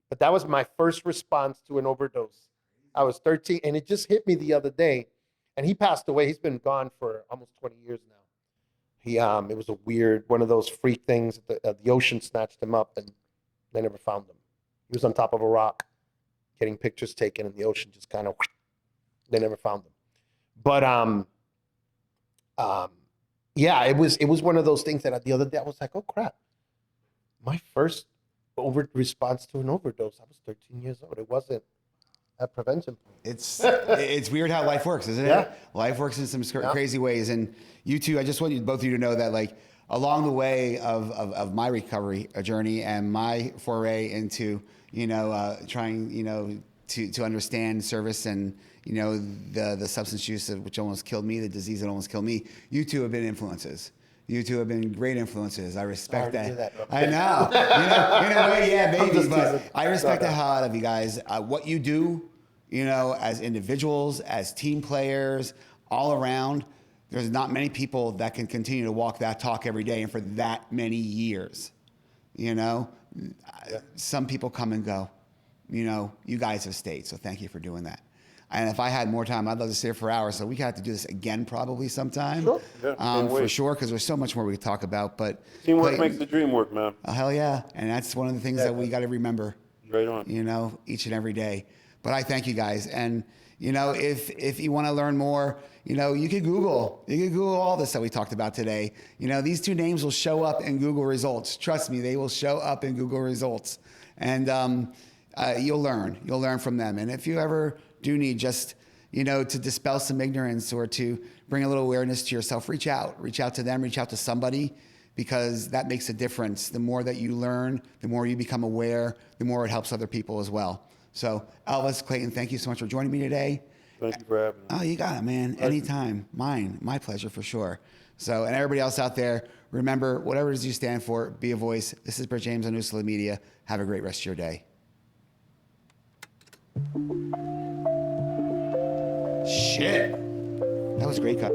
But that was my first response to an overdose. I was 13, and it just hit me the other day. And he passed away. He's been gone for almost 20 years now. It was a weird, one of those freak things. The ocean snatched him up, and they never found him. He was on top of a rock getting pictures taken, and the ocean just kind of, they never found him. But yeah, it was one of those things that the other day I was like, oh crap, my first response to an overdose. I was 13 years old. It wasn't at prevention point. It's weird how life works, isn't it? Yeah. Life works in some crazy ways. And you two, I just want both of you to know that, like, along the way of my recovery journey and my foray into, trying, to understand service and, the substance use which almost killed me, the disease that almost killed me, you two have been influences. You two have been great influences. I respect that. I know. In a way, yeah, maybe. But I respect the hell out of you guys. What you do, as individuals, as team players, all around, there's not many people that can continue to walk that talk every day and for that many years. Some people come and go. You guys have stayed, so thank you for doing that. And if I had more time, I'd love to stay here for hours. So we have to do this again probably sometime. Sure. Yeah, for sure, because there's so much more we could talk about. But teamwork makes the dream work, man. Hell yeah. And that's one of the things that we got to remember. Right on. Each and every day. But I thank you guys. And, if you want to learn more, you can Google. You can Google all this that we talked about today. These two names will show up in Google results. Trust me, they will show up in Google results. And you'll learn. You'll learn from them. And if you ever do need just, to dispel some ignorance or to bring a little awareness to yourself, reach out to them, reach out to somebody, because that makes a difference. The more that you learn, the more you become aware, the more it helps other people as well. So Elvis, Clayton, thank you so much for joining me today. Thank you for having me. Oh, you got it, man. Anytime. My pleasure for sure. So, and everybody else out there, remember, whatever it is you stand for, be a voice. This is Britt James on USALA Media. Have a great rest of your day. Shit. That was a great cut.